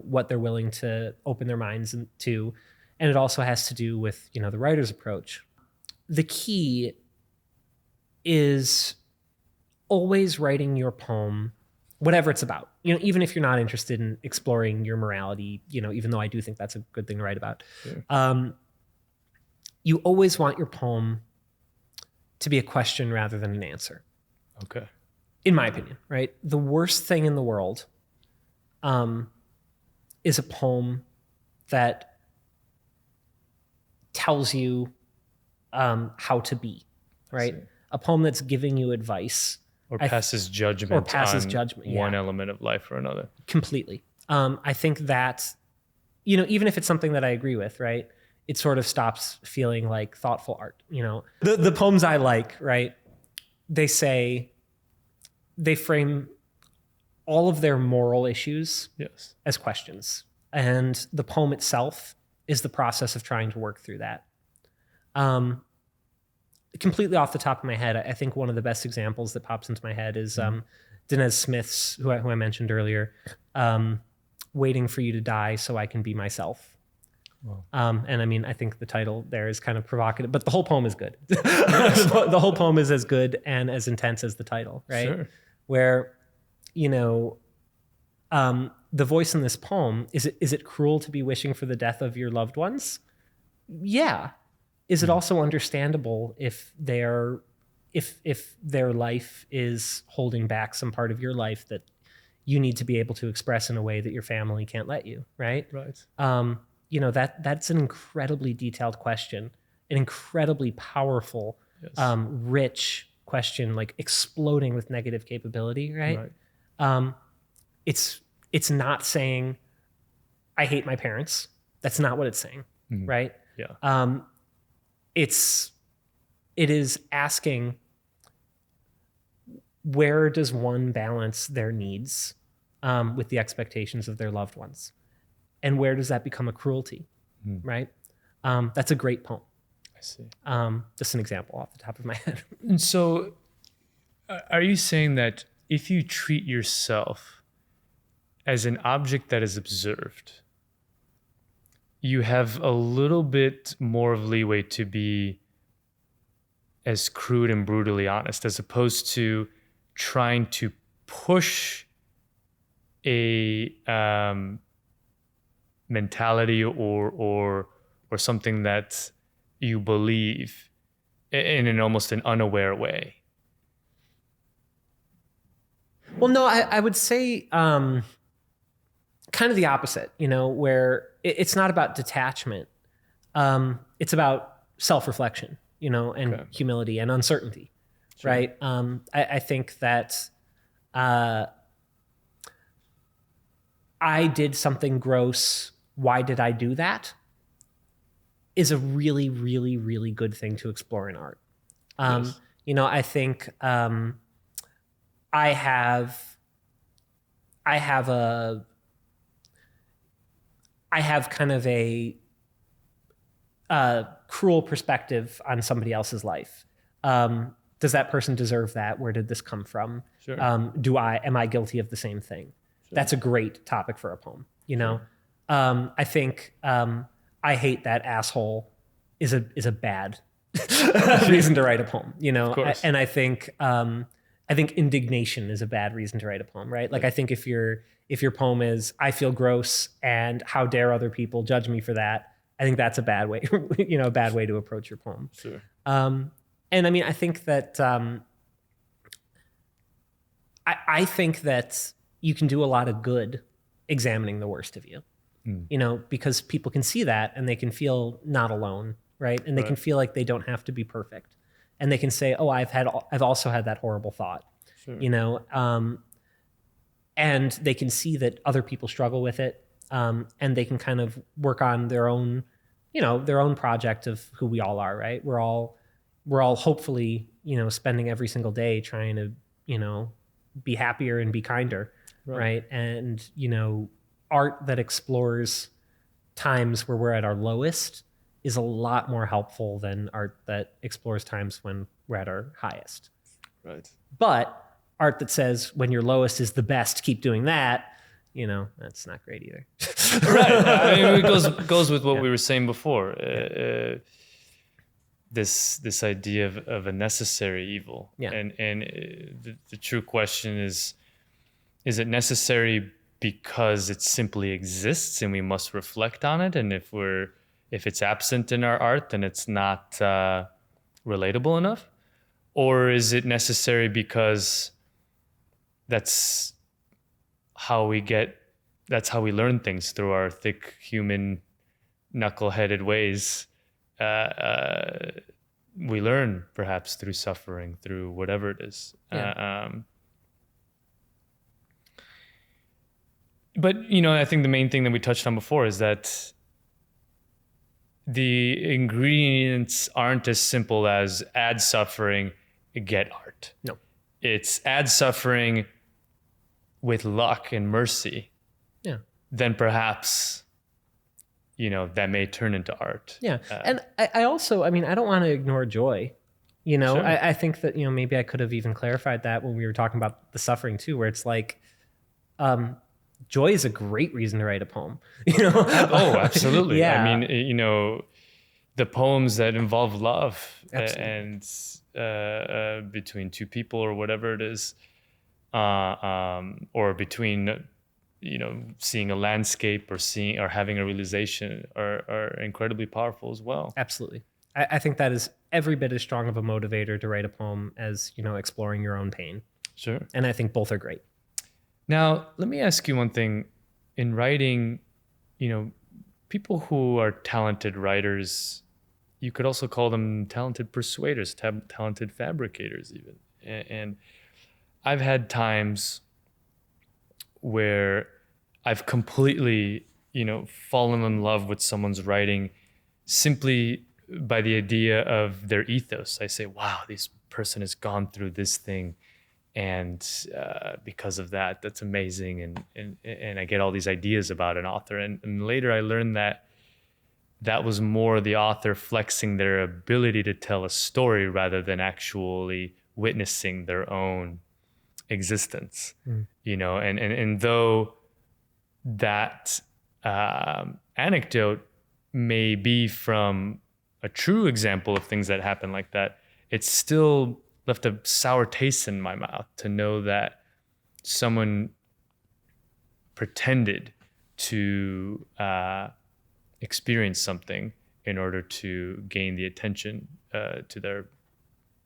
what they're willing to open their minds to. And it also has to do with, the writer's approach. The key is always writing your poem, whatever it's about. Even if you're not interested in exploring your morality, even though I do think that's a good thing to write about. Sure. You always want your poem to be a question rather than an answer. Okay. In my opinion, right? The worst thing in the world is a poem that tells you how to be, right? A poem that's giving you advice. Or passes judgment on one element of life or another. Completely. I think that, even if it's something that I agree with, right? It sort of stops feeling like thoughtful art. The poems I like, right? They frame all of their moral issues as questions. And the poem itself is the process of trying to work through that. Completely off the top of my head, I think one of the best examples that pops into my head is Dinez Smith's, who I mentioned earlier, Waiting for You to Die So I Can Be Myself. Wow. And I mean, I think the title there is kind of provocative, but the whole poem is good. The whole poem is as good and as intense as the title, right? Sure. Where, the voice in this poem, is it cruel to be wishing for the death of your loved ones? Yeah. Is it also understandable if their life is holding back some part of your life that you need to be able to express in a way that your family can't let you, right? Right. That's an incredibly detailed question, an incredibly powerful, rich question, like exploding with negative capability, right? It's not saying I hate my parents. That's not what it's saying. right? Yeah. It is asking, where does one balance their needs with the expectations of their loved ones? And where does that become a cruelty, right? That's a great poem. I see. Just an example off the top of my head. And so are you saying that if you treat yourself as an object that is observed, you have a little bit more of leeway to be as crude and brutally honest, as opposed to trying to push a mentality or something that you believe in an almost an unaware way? Well, no, I would say kind of the opposite, where it's not about detachment. It's about self-reflection, and humility and uncertainty, right? I think that I did something gross. Why did I do that? Is a really, really, really good thing to explore in art. Yes. I think I have kind of a cruel perspective on somebody else's life. Does that person deserve that? Where did this come from? Sure. Am I guilty of the same thing? Sure. That's a great topic for a poem. Sure. I think I hate that asshole is a bad reason to write a poem. And I think indignation is a bad reason to write a poem, right? Like, I think if your poem is, I feel gross and how dare other people judge me for that, I think that's a bad way, a bad way to approach your poem. Sure. And I mean, I think that I think that you can do a lot of good examining the worst of you, because people can see that and they can feel not alone, right? And they can feel like they don't have to be perfect. And they can say, oh, I've also had that horrible thought, Sure. And they can see that other people struggle with it. And they can kind of work on their own project of who we all are, right? We're all hopefully, spending every single day trying to, be happier and be kinder. Right. And, art that explores times where we're at our lowest is a lot more helpful than art that explores times when we're at our highest. Right. But art that says when your lowest is the best, keep doing that, that's not great either. Right. I mean, it goes with what we were saying before. This idea of a necessary evil. Yeah. And the true question is it necessary because it simply exists and we must reflect on it? And if it's absent in our art, then it's not relatable enough? Or is it necessary because that's how we learn things, through our thick human knuckle-headed ways? We learn perhaps through suffering, through whatever it is. Yeah. But, I think the main thing that we touched on before is that the ingredients aren't as simple as add suffering, get art. No. It's add suffering with luck and mercy. Yeah. Then perhaps, that may turn into art. Yeah. And I also, I don't want to ignore joy. Sure. I think that, maybe I could have even clarified that when we were talking about the suffering too, where it's like, joy is a great reason to write a poem. Oh, absolutely. Yeah. I mean, the poems that involve love and between two people or whatever it is, or between, seeing a landscape or having a realization are incredibly powerful as well. Absolutely. I think that is every bit as strong of a motivator to write a poem as, exploring your own pain. Sure. And I think both are great. Now, let me ask you one thing. In writing, people who are talented writers, you could also call them talented persuaders, talented fabricators even. And I've had times where I've completely, fallen in love with someone's writing simply by the idea of their ethos. I say, wow, this person has gone through this thing, and because of that, that's amazing. And I get all these ideas about an author. And later I learned that was more the author flexing their ability to tell a story rather than actually witnessing their own existence, and though that anecdote may be from a true example of things that happen like that, it's still left a sour taste in my mouth to know that someone pretended to experience something in order to gain the attention to their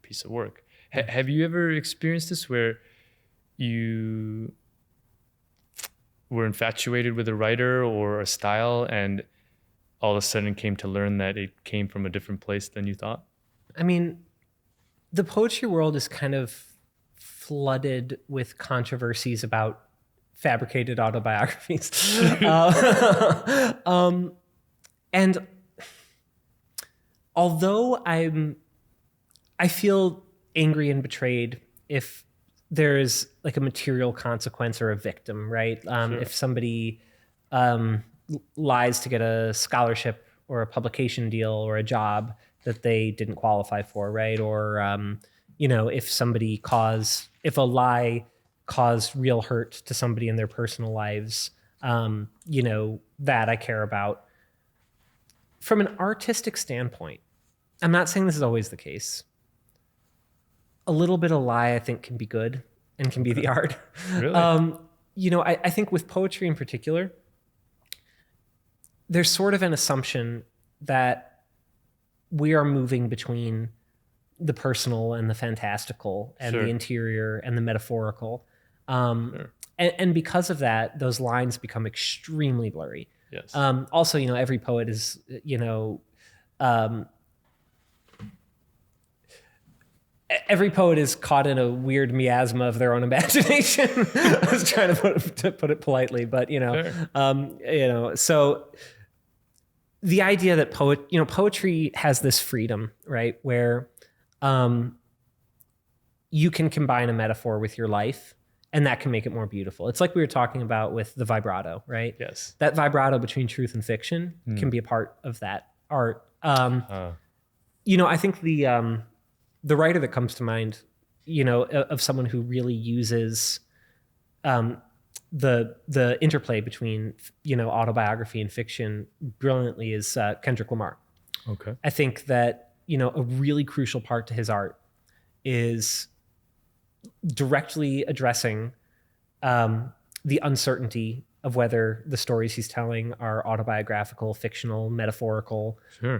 piece of work. Have you ever experienced this where you were infatuated with a writer or a style and all of a sudden came to learn that it came from a different place than you thought? I mean, the poetry world is kind of flooded with controversies about fabricated autobiographies. And although I feel angry and betrayed if there's like a material consequence or a victim, right? Sure. If somebody lies to get a scholarship or a publication deal or a job that they didn't qualify for, right? Or if a lie caused real hurt to somebody in their personal lives, that I care about. From an artistic standpoint, I'm not saying this is always the case. A little bit of lie, I think, can be good and can be the art. Really? I think with poetry in particular, there's sort of an assumption that we are moving between the personal and the fantastical and Sure. the interior and the metaphorical. Sure. And because of that, those lines become extremely blurry. Yes. Also, every poet is, every poet is caught in a weird miasma of their own imagination. I was trying to put it politely, but Sure. So the idea that poetry has this freedom, right, where you can combine a metaphor with your life, and that can make it more beautiful. It's like we were talking about with the vibrato, right? Yes. That vibrato between truth and fiction can be a part of that art. I think the writer that comes to mind, of someone who really uses the interplay between autobiography and fiction brilliantly is Kendrick Lamar. Okay. I think that a really crucial part to his art is directly addressing the uncertainty of whether the stories he's telling are autobiographical, fictional, metaphorical, Sure.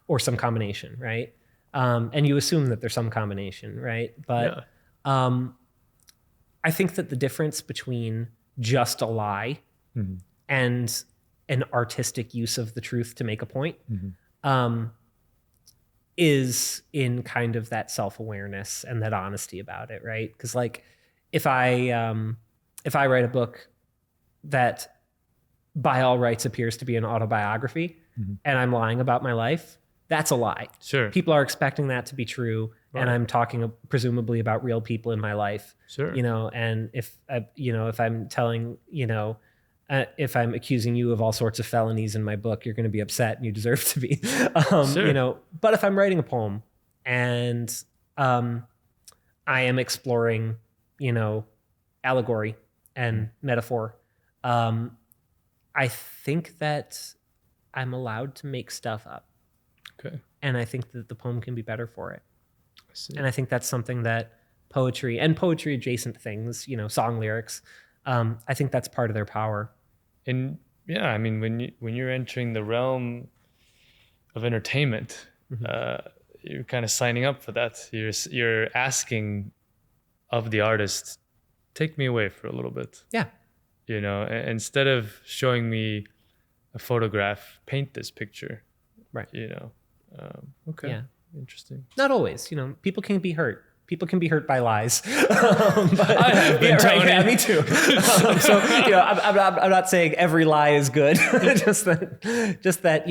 Or some combination, right? And you assume that there's some combination, right? But I think that the difference between just a lie and an artistic use of the truth to make a point is in kind of that self-awareness and that honesty about it, right? Because like if I write a book that by all rights appears to be an autobiography and I'm lying about my life, that's a lie. Sure. People are expecting that to be true. Right. And I'm talking presumably about real people in my life. Sure. And if I'm telling, if I'm accusing you of all sorts of felonies in my book, you're going to be upset and you deserve to be. Sure. But if I'm writing a poem and I am exploring, allegory and metaphor, I think that I'm allowed to make stuff up. Okay. And I think that the poem can be better for it. I see. And I think that's something that poetry and poetry adjacent things, song lyrics, I think that's part of their power. And yeah, I mean, when you're entering the realm of entertainment, you're kind of signing up for that. You're asking of the artist, take me away for a little bit. Yeah. Instead of showing me a photograph, paint this picture. Right. Okay. Yeah. Interesting. Not always, people can be hurt People can be hurt by lies. I have been, Tony. Right, yeah, me too. So I'm not saying every lie is good. just that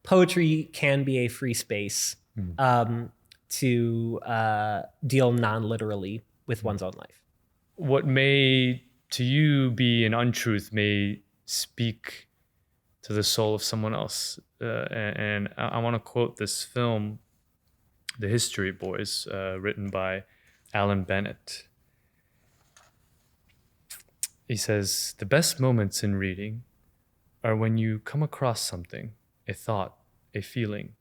poetry can be a free space to deal non-literally with one's own life. What may to you be an untruth may speak to the soul of someone else. And I want to quote this film, The History Boys, written by Alan Bennett. He says, "The best moments in reading are when you come across something, a thought, a feeling,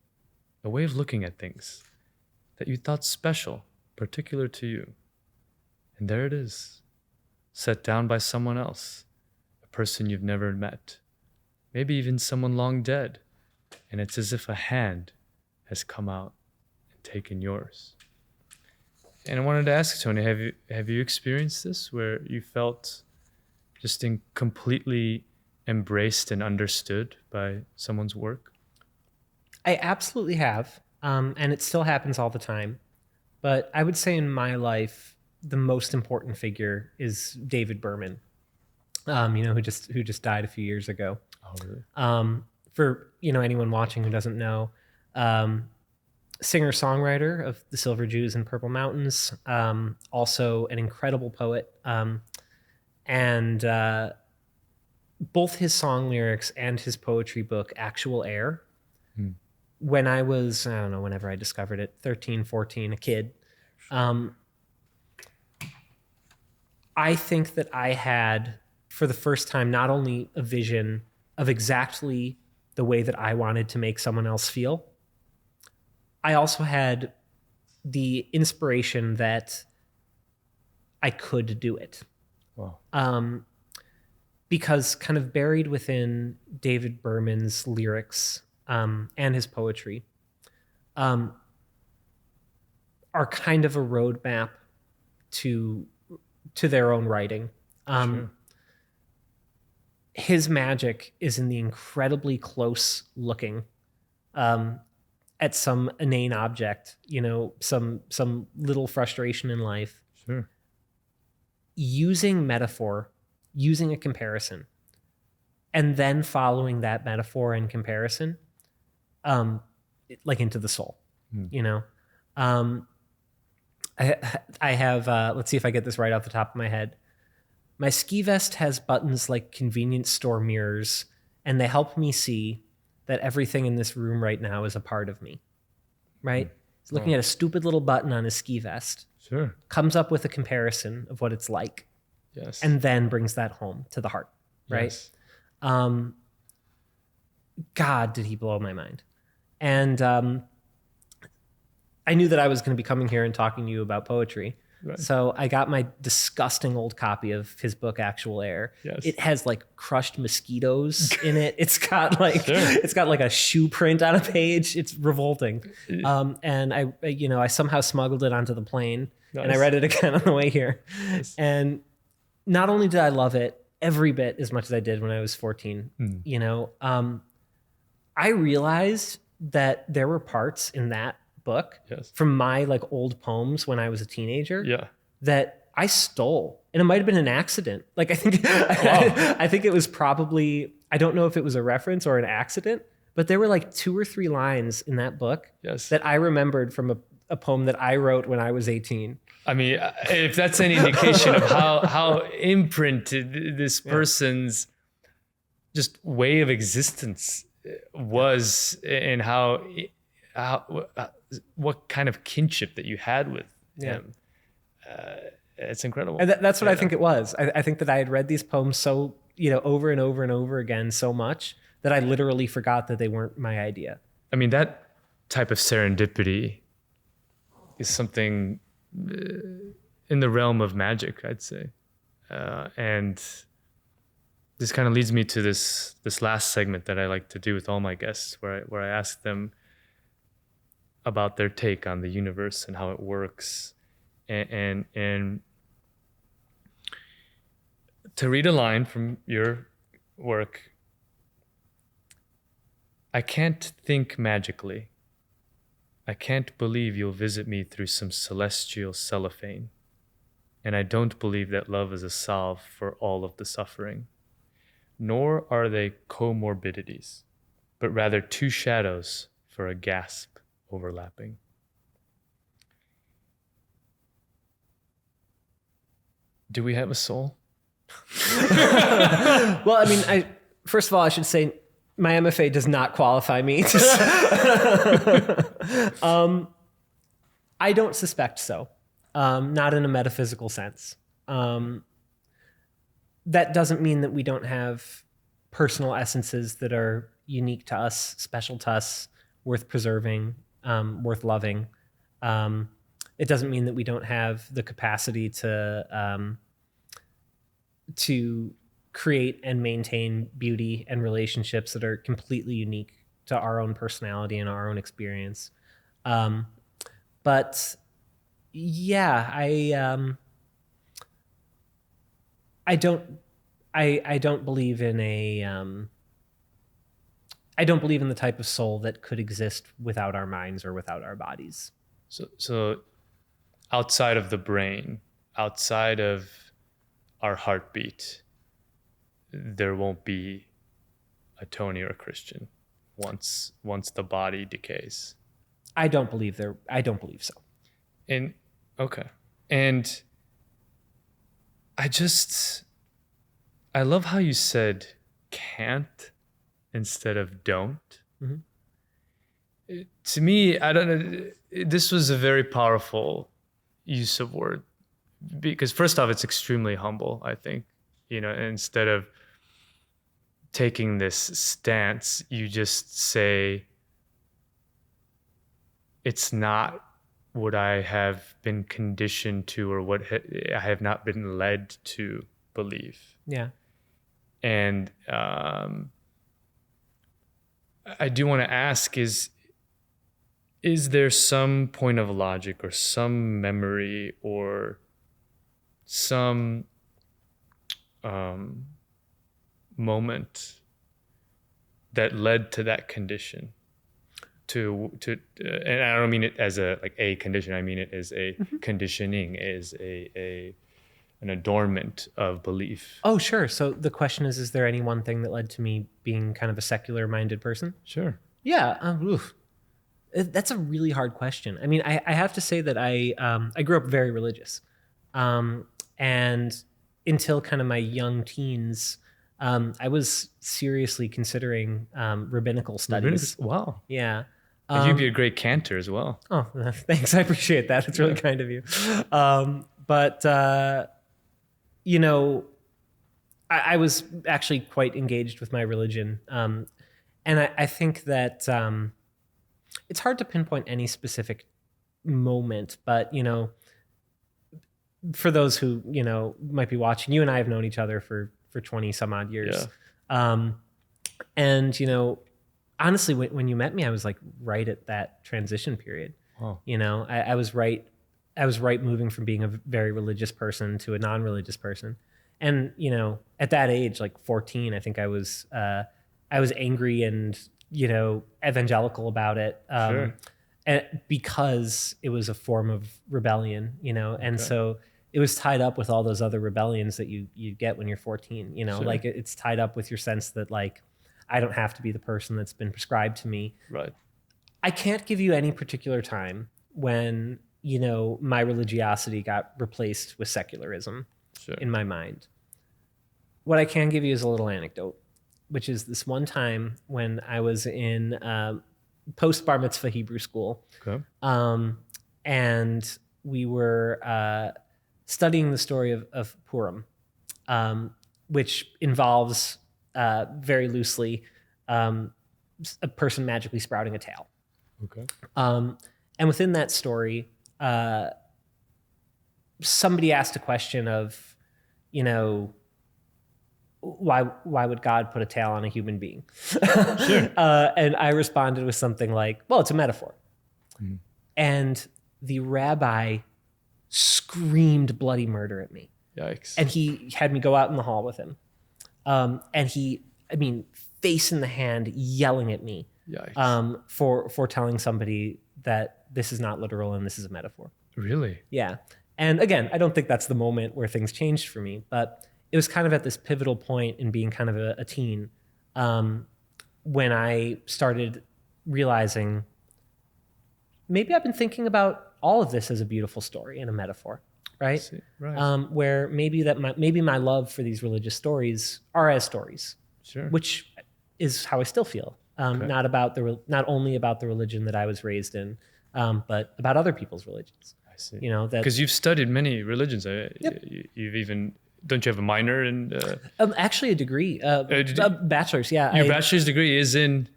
a way of looking at things that you thought special, particular to you. And there it is, set down by someone else, a person you've never met, maybe even someone long dead, and it's as if a hand has come out and taken yours." And I wanted to ask Tony, have you experienced this where you felt just completely embraced and understood by someone's work? I absolutely have, and it still happens all the time. But I would say in my life, the most important figure is David Berman, who just died a few years ago. Oh, really? For anyone watching who doesn't know, singer-songwriter of The Silver Jews and Purple Mountains, also an incredible poet, and both his song lyrics and his poetry book, Actual Air. When I was, I don't know, whenever I discovered it, 13, 14, a kid, I think that I had, for the first time, not only a vision of exactly the way that I wanted to make someone else feel, I also had the inspiration that I could do it. Wow. Because kind of buried within David Berman's lyrics and his poetry are kind of a roadmap to their own writing. Sure. His magic is in the incredibly close looking at some inane object, some little frustration in life. Sure. Using metaphor, using a comparison, and then following that metaphor and comparison, like into the soul. I have, let's see if I get this right off the top of my head. My ski vest has buttons like convenience store mirrors, and they help me see that everything in this room right now is a part of me, right? He's looking at a stupid little button on his ski vest, Sure. comes up with a comparison of what it's like, Yes. and then brings that home to the heart, right? Yes. God, did he blow my mind. And I knew that I was going to be coming here and talking to you about poetry. Right. So I got my disgusting old copy of his book, Actual Air. Yes. It has like crushed mosquitoes in it. It's got like Sure. it's got like a shoe print on a page. It's revolting. And I somehow smuggled it onto the plane. Nice. And I read it again on the way here. Nice. And not only did I love it every bit as much as I did when I was 14, I realized that there were parts in that book Yes. from my like old poems when I was a teenager Yeah. that I stole, and it might have been an accident. Like I think it was probably, I don't know if it was a reference or an accident, but there were like 2 or 3 lines in that book Yes. that I remembered from a poem that I wrote when I was 18. I mean, if that's any indication of how imprinted this person's just way of existence was, and how what kind of kinship that you had with him, it's incredible. And that's what I think it was. I think that I had read these poems so over and over and over again so much that I literally forgot that they weren't my idea. I mean, that type of serendipity is something in the realm of magic, I'd say. And this kind of leads me to this last segment that I like to do with all my guests, where I ask them about their take on the universe and how it works. And to read a line from your work, I can't think magically. I can't believe you'll visit me through some celestial cellophane. And I don't believe that love is a salve for all of the suffering. Nor are they comorbidities, but rather two shadows for a gasp overlapping. Do we have a soul? Well, I mean, first of all, I should say my MFA does not qualify me. I don't suspect so, not in a metaphysical sense. That doesn't mean that we don't have personal essences that are unique to us, special to us, worth preserving, worth loving. It doesn't mean that we don't have the capacity to create and maintain beauty and relationships that are completely unique to our own personality and our own experience. But yeah, I don't believe in I don't believe in the type of soul that could exist without our minds or without our bodies. So outside of the brain, outside of our heartbeat, there won't be a Tony or a Christian once the body decays. I don't believe so. And okay. And I love how you said can't instead of don't. Mm-hmm. To me, I don't know, this was a very powerful use of word, because first off, it's extremely humble, I think. Instead of taking this stance, you just say, it's not what I have been conditioned to, or what I have not been led to believe. Yeah. And I do want to ask, is there some point of logic or some memory or some moment that led to that condition? And I don't mean it as a condition. I mean it as a conditioning, as an adornment of belief. Oh, sure. So the question is there any one thing that led to me being kind of a secular-minded person? Sure. Yeah. That's a really hard question. I mean, I have to say that I grew up very religious, and until kind of my young teens, I was seriously considering rabbinical studies. Wow. Yeah. You'd be a great cantor as well. Oh, thanks. I appreciate that. It's really kind of you. But I was actually quite engaged with my religion. And I think that it's hard to pinpoint any specific moment, but, for those who, might be watching, you and I have known each other for 20 some odd years. Yeah. And, honestly, when you met me, I was like right at that transition period. Wow. I was right moving from being a very religious person to a non-religious person. And, at that age, like 14, I think I was angry and, evangelical about it. Sure. And because it was a form of rebellion, and so it was tied up with all those other rebellions that you get when you're 14, sure. Like it's tied up with your sense that like, I don't have to be the person that's been prescribed to me. Right. I can't give you any particular time when, my religiosity got replaced with secularism. Sure. In my mind. What I can give you is a little anecdote, which is this one time when I was in post bar mitzvah Hebrew school. Okay. And we were studying the story of Purim, which involves very loosely a person magically sprouting a tail. Okay. And within that story, somebody asked a question of, why would God put a tail on a human being? Sure. And I responded with something like, well, it's a metaphor. Mm. And the rabbi screamed bloody murder at me. Yikes. And he had me go out in the hall with him. And he, face in the hand, yelling at me. Yikes. For telling somebody that this is not literal and this is a metaphor. Really? Yeah. And again, I don't think that's the moment where things changed for me, but it was kind of at this pivotal point in being kind of a teen when I started realizing maybe I've been thinking about all of this as a beautiful story and a metaphor, right? Right. Where maybe my love for these religious stories are as stories, Sure. which is how I still feel. Not only about the religion that I was raised in, but about other people's religions. I see. That Because you've studied many religions. Yep. You've even, don't you have a minor in? Actually a degree, a bachelor's. Yeah, Your bachelor's degree is in.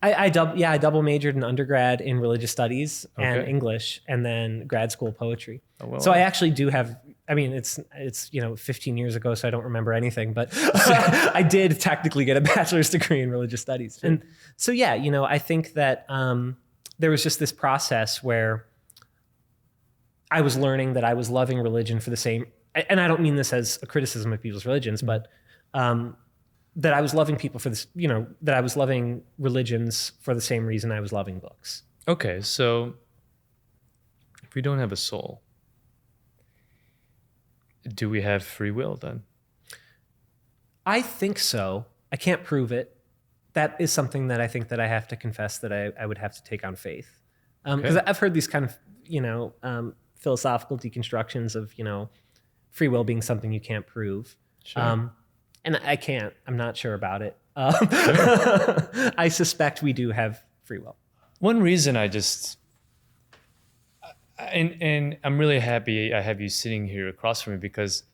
I double majored in undergrad in religious studies and Okay. English, and then grad school poetry. Oh, well, So I actually do have. I mean, it's 15 years ago, so I don't remember anything. But I did technically get a bachelor's degree in religious studies, Sure. and so yeah, I think that there was just this process where I was learning that I was loving religion for the same. And I don't mean this as a criticism of people's religions, but that I was loving people for this, that I was loving religions for the same reason I was loving books. Okay, so if we don't have a soul, do we have free will then? I think so. I can't prove it. That is something that I think that I have to confess that I would have to take on faith. Because I've heard these kind of, philosophical deconstructions of, free will being something you can't prove. Sure. And I can't. I'm not sure about it. I suspect we do have free will. One reason and I'm really happy I have you sitting here across from me because,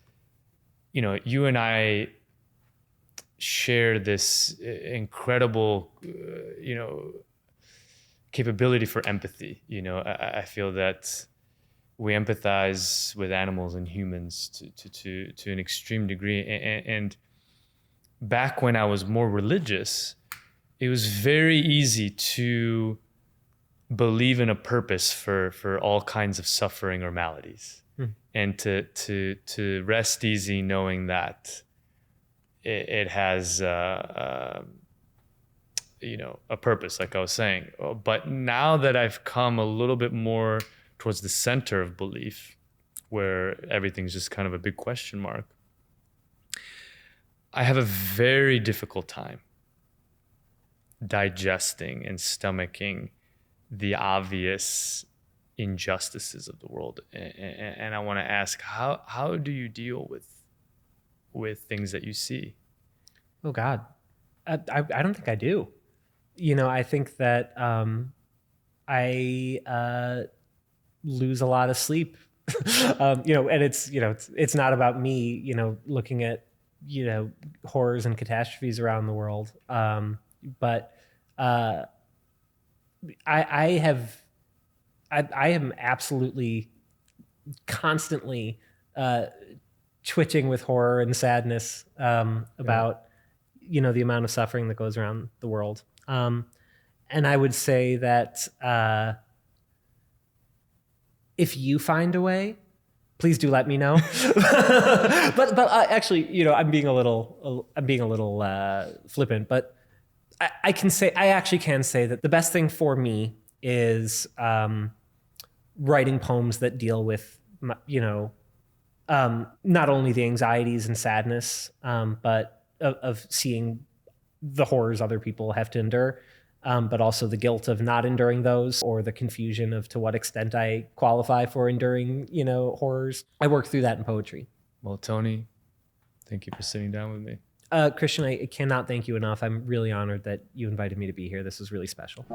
you and I share this incredible, capability for empathy. I feel that we empathize with animals and humans to an extreme degree. And back when I was more religious, it was very easy to believe in a purpose for all kinds of suffering or maladies, and to rest easy knowing that it has a purpose, like I was saying. But now that I've come a little bit more towards the center of belief, where everything's just kind of a big question mark, I have a very difficult time digesting and stomaching the obvious injustices of the world. And I want to ask, how do you deal with things that you see? Oh God, I don't think I do. I think that I lose a lot of sleep. And it's not about me, looking at horrors and catastrophes around the world. But I am absolutely constantly twitching with horror and sadness about the amount of suffering that goes around the world. And I would say that if you find a way, please do let me know. but actually, I'm being a little flippant. But I actually can say that the best thing for me is writing poems that deal with not only the anxieties and sadness, but of seeing the horrors other people have to endure. But also the guilt of not enduring those, or the confusion of to what extent I qualify for enduring, horrors. I work through that in poetry. Well, Tony, thank you for sitting down with me. Christian, I cannot thank you enough. I'm really honored that you invited me to be here. This was really special.